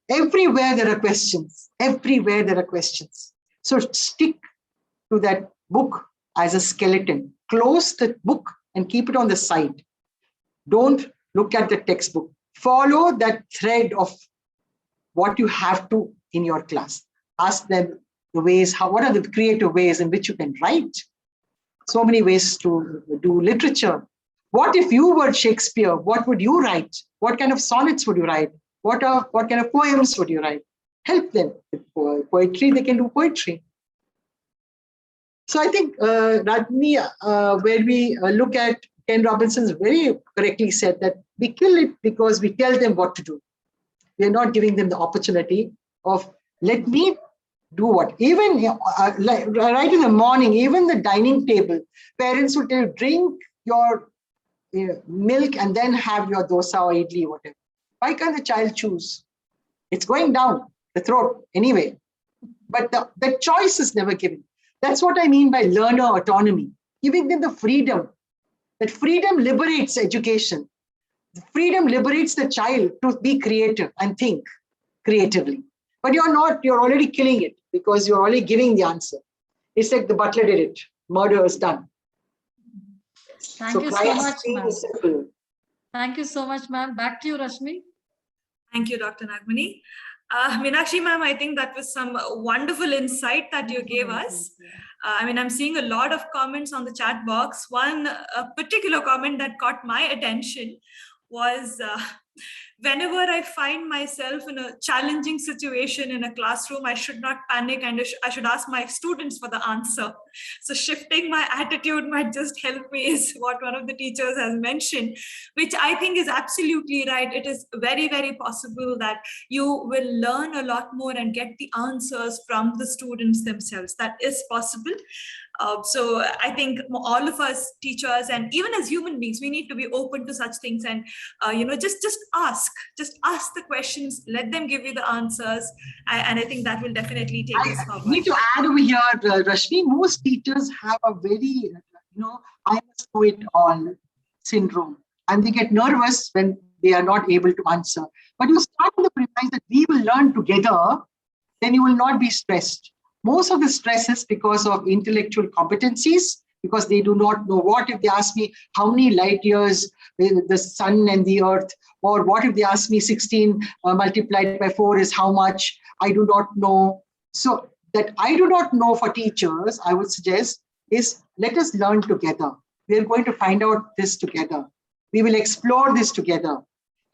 Everywhere there are questions. Everywhere there are questions. So stick to that book as a skeleton. Close the book and keep it on the side. Don't look at the textbook. Follow that thread of what you have to in your class. Ask them the ways, what are the creative ways in which you can write? So many ways to do literature. What if you were Shakespeare? What would you write? What kind of sonnets would you write? What kind of poems would you write? Help them with poetry. They can do poetry. So I think, Rajni, where we look at Ken Robinson's very correctly said that we kill it because we tell them what to do. We are not giving them the opportunity of, let me do what. Even like, right in the morning, even the dining table, parents will tell you, drink your milk and then have your dosa or idli, whatever. Why can't the child choose? It's going down the throat anyway. But the choice is never given. That's what I mean by learner autonomy, giving them the freedom. That freedom liberates education. Freedom liberates the child to be creative and think creatively. But you're not, you're already killing it because you're already giving the answer. It's like the butler did it. Murder is done. Thank you so much, ma'am. Simple. Thank you so much, ma'am. Back to you, Rashmi. Thank you, Dr. Nagmani. Minakshi ma'am, I think that was some wonderful insight that you gave us. I'm seeing a lot of comments on the chat box. One particular comment that caught my attention was, whenever I find myself in a challenging situation in a classroom, I should not panic and I should ask my students for the answer. So shifting my attitude might just help me is what one of the teachers has mentioned, which I think is absolutely right. It is very, very possible that you will learn a lot more and get the answers from the students themselves. That is possible. So I think all of us teachers and even as human beings, we need to be open to such things and just ask the questions, let them give you the answers, and I think that will definitely take us forward. I need to add over here, Rashmi, most teachers have a very, I must know it all syndrome, and they get nervous when they are not able to answer. But you start with the premise that we will learn together, then you will not be stressed. Most of the stress is because of intellectual competencies, because they do not know. What if they ask me how many light years the sun and the earth, or what if they ask me 16 multiplied by 4 is how much? I do not know. So that I do not know for teachers, I would suggest is let us learn together. We are going to find out this together. We will explore this together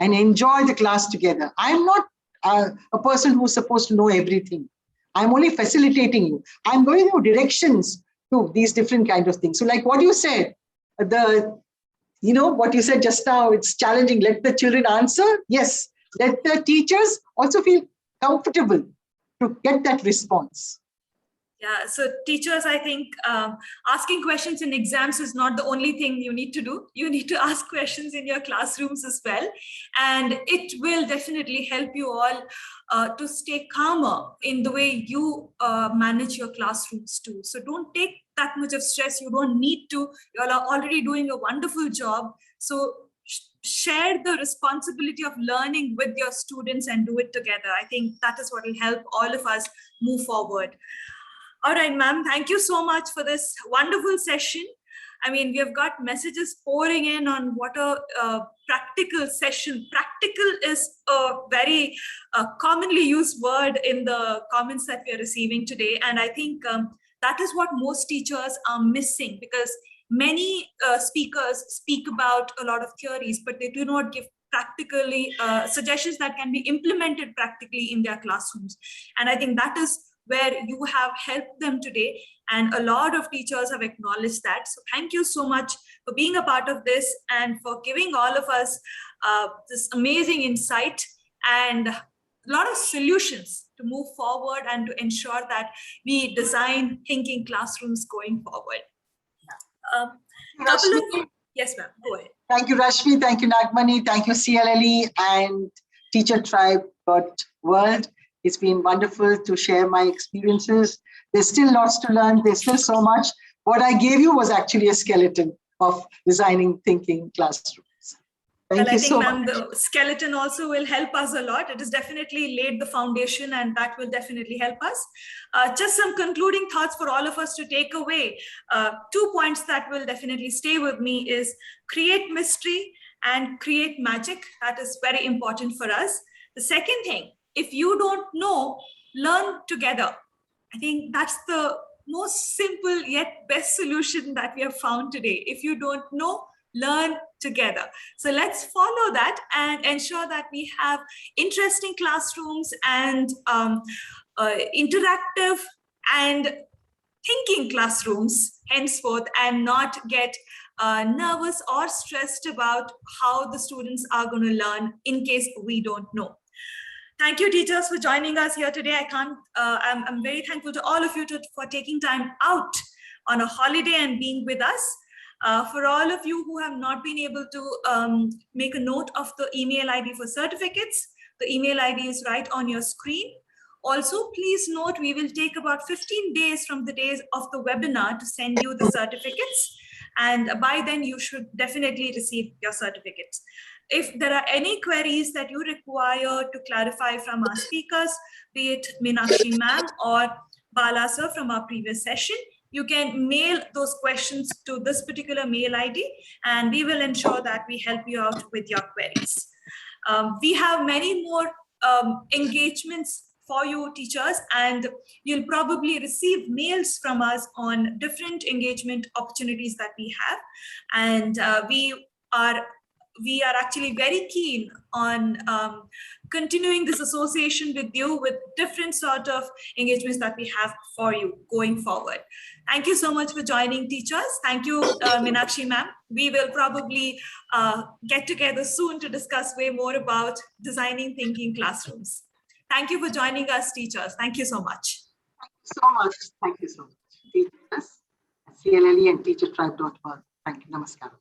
and enjoy the class together. I'm not a person who's supposed to know everything. I'm only facilitating you. I'm going through directions to these different kinds of things. So like what you said, what you said just now, it's challenging. Let the children answer. Yes. Let the teachers also feel comfortable to get that response. Yeah, so teachers, I think asking questions in exams is not the only thing you need to do. You need to ask questions in your classrooms as well. And it will definitely help you all to stay calmer in the way you manage your classrooms too. So don't take that much of stress. You don't need to. You all are already doing a wonderful job. So share the responsibility of learning with your students and do it together. I think that is what will help all of us move forward. All right, ma'am, thank you so much for this wonderful session. We have got messages pouring in on what a practical session. Practical is a very commonly used word in the comments that we are receiving today. And I think that is what most teachers are missing, because many speakers speak about a lot of theories, but they do not give practically suggestions that can be implemented practically in their classrooms. And I think that is where you have helped them today. And a lot of teachers have acknowledged that. So thank you so much for being a part of this and for giving all of us this amazing insight and a lot of solutions to move forward and to ensure that we design thinking classrooms going forward. Yes, ma'am, go ahead. Thank you, Rashmi. Thank you, Nagmani. Thank you, CLLE and Teacher Tribe World. It's been wonderful to share my experiences. There's still lots to learn. There's still so much. What I gave you was actually a skeleton of designing thinking classrooms. Thank Well, you I think, so ma'am, much. the skeleton also will help us a lot. It has definitely laid the foundation, and that will definitely help us. Just some concluding thoughts for all of us to take away. 2 points that will definitely stay with me is create mystery and create magic. That is very important for us. The second thing, if you don't know, learn together. I think that's the most simple yet best solution that we have found today. If you don't know, learn together. So let's follow that and ensure that we have interesting classrooms and interactive and thinking classrooms henceforth, and not get nervous or stressed about how the students are going to learn in case we don't know. Thank you, teachers, for joining us here today. I'm very thankful to all of you for taking time out on a holiday and being with us. For all of you who have not been able to make a note of the email ID for certificates, the email ID is right on your screen. Also, please note, we will take about 15 days from the days of the webinar to send you the certificates. And by then, you should definitely receive your certificates. If there are any queries that you require to clarify from our speakers, be it Minakshi ma'am or Bala sir from our previous session, you can mail those questions to this particular mail ID, and we will ensure that we help you out with your queries. We have many more engagements for you, teachers, and you'll probably receive mails from us on different engagement opportunities that we have. And we are actually very keen on continuing this association with you with different sort of engagements that we have for you going forward. Thank you so much for joining, teachers. Thank you, Minakshi ma'am. We will probably get together soon to discuss way more about designing thinking classrooms. Thank you for joining us, teachers. Thank you so much. Thank you so much. Thank you so much. Teachers, CLLE and teachertribe.org. Thank you. Namaskar.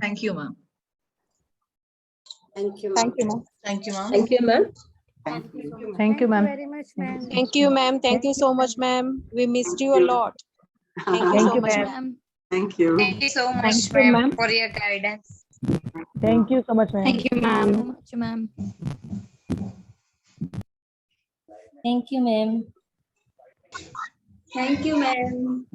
Thank you, ma'am. Thank you. Thank you, ma'am. Thank you, ma'am. Thank you, ma'am. Thank you. Thank you, ma'am. very much, ma'am. Thank you, ma'am. Thank you so much, ma'am. We missed you a lot. Thank you Thank so you, much, ma'am. ma'am. Thank you. Thank you so much, Thank you, ma'am, ma'am. for your guidance. Thank you so much, ma'am. Thank you, ma'am. Much, ma'am. Thank you, ma'am. Thank you, ma'am.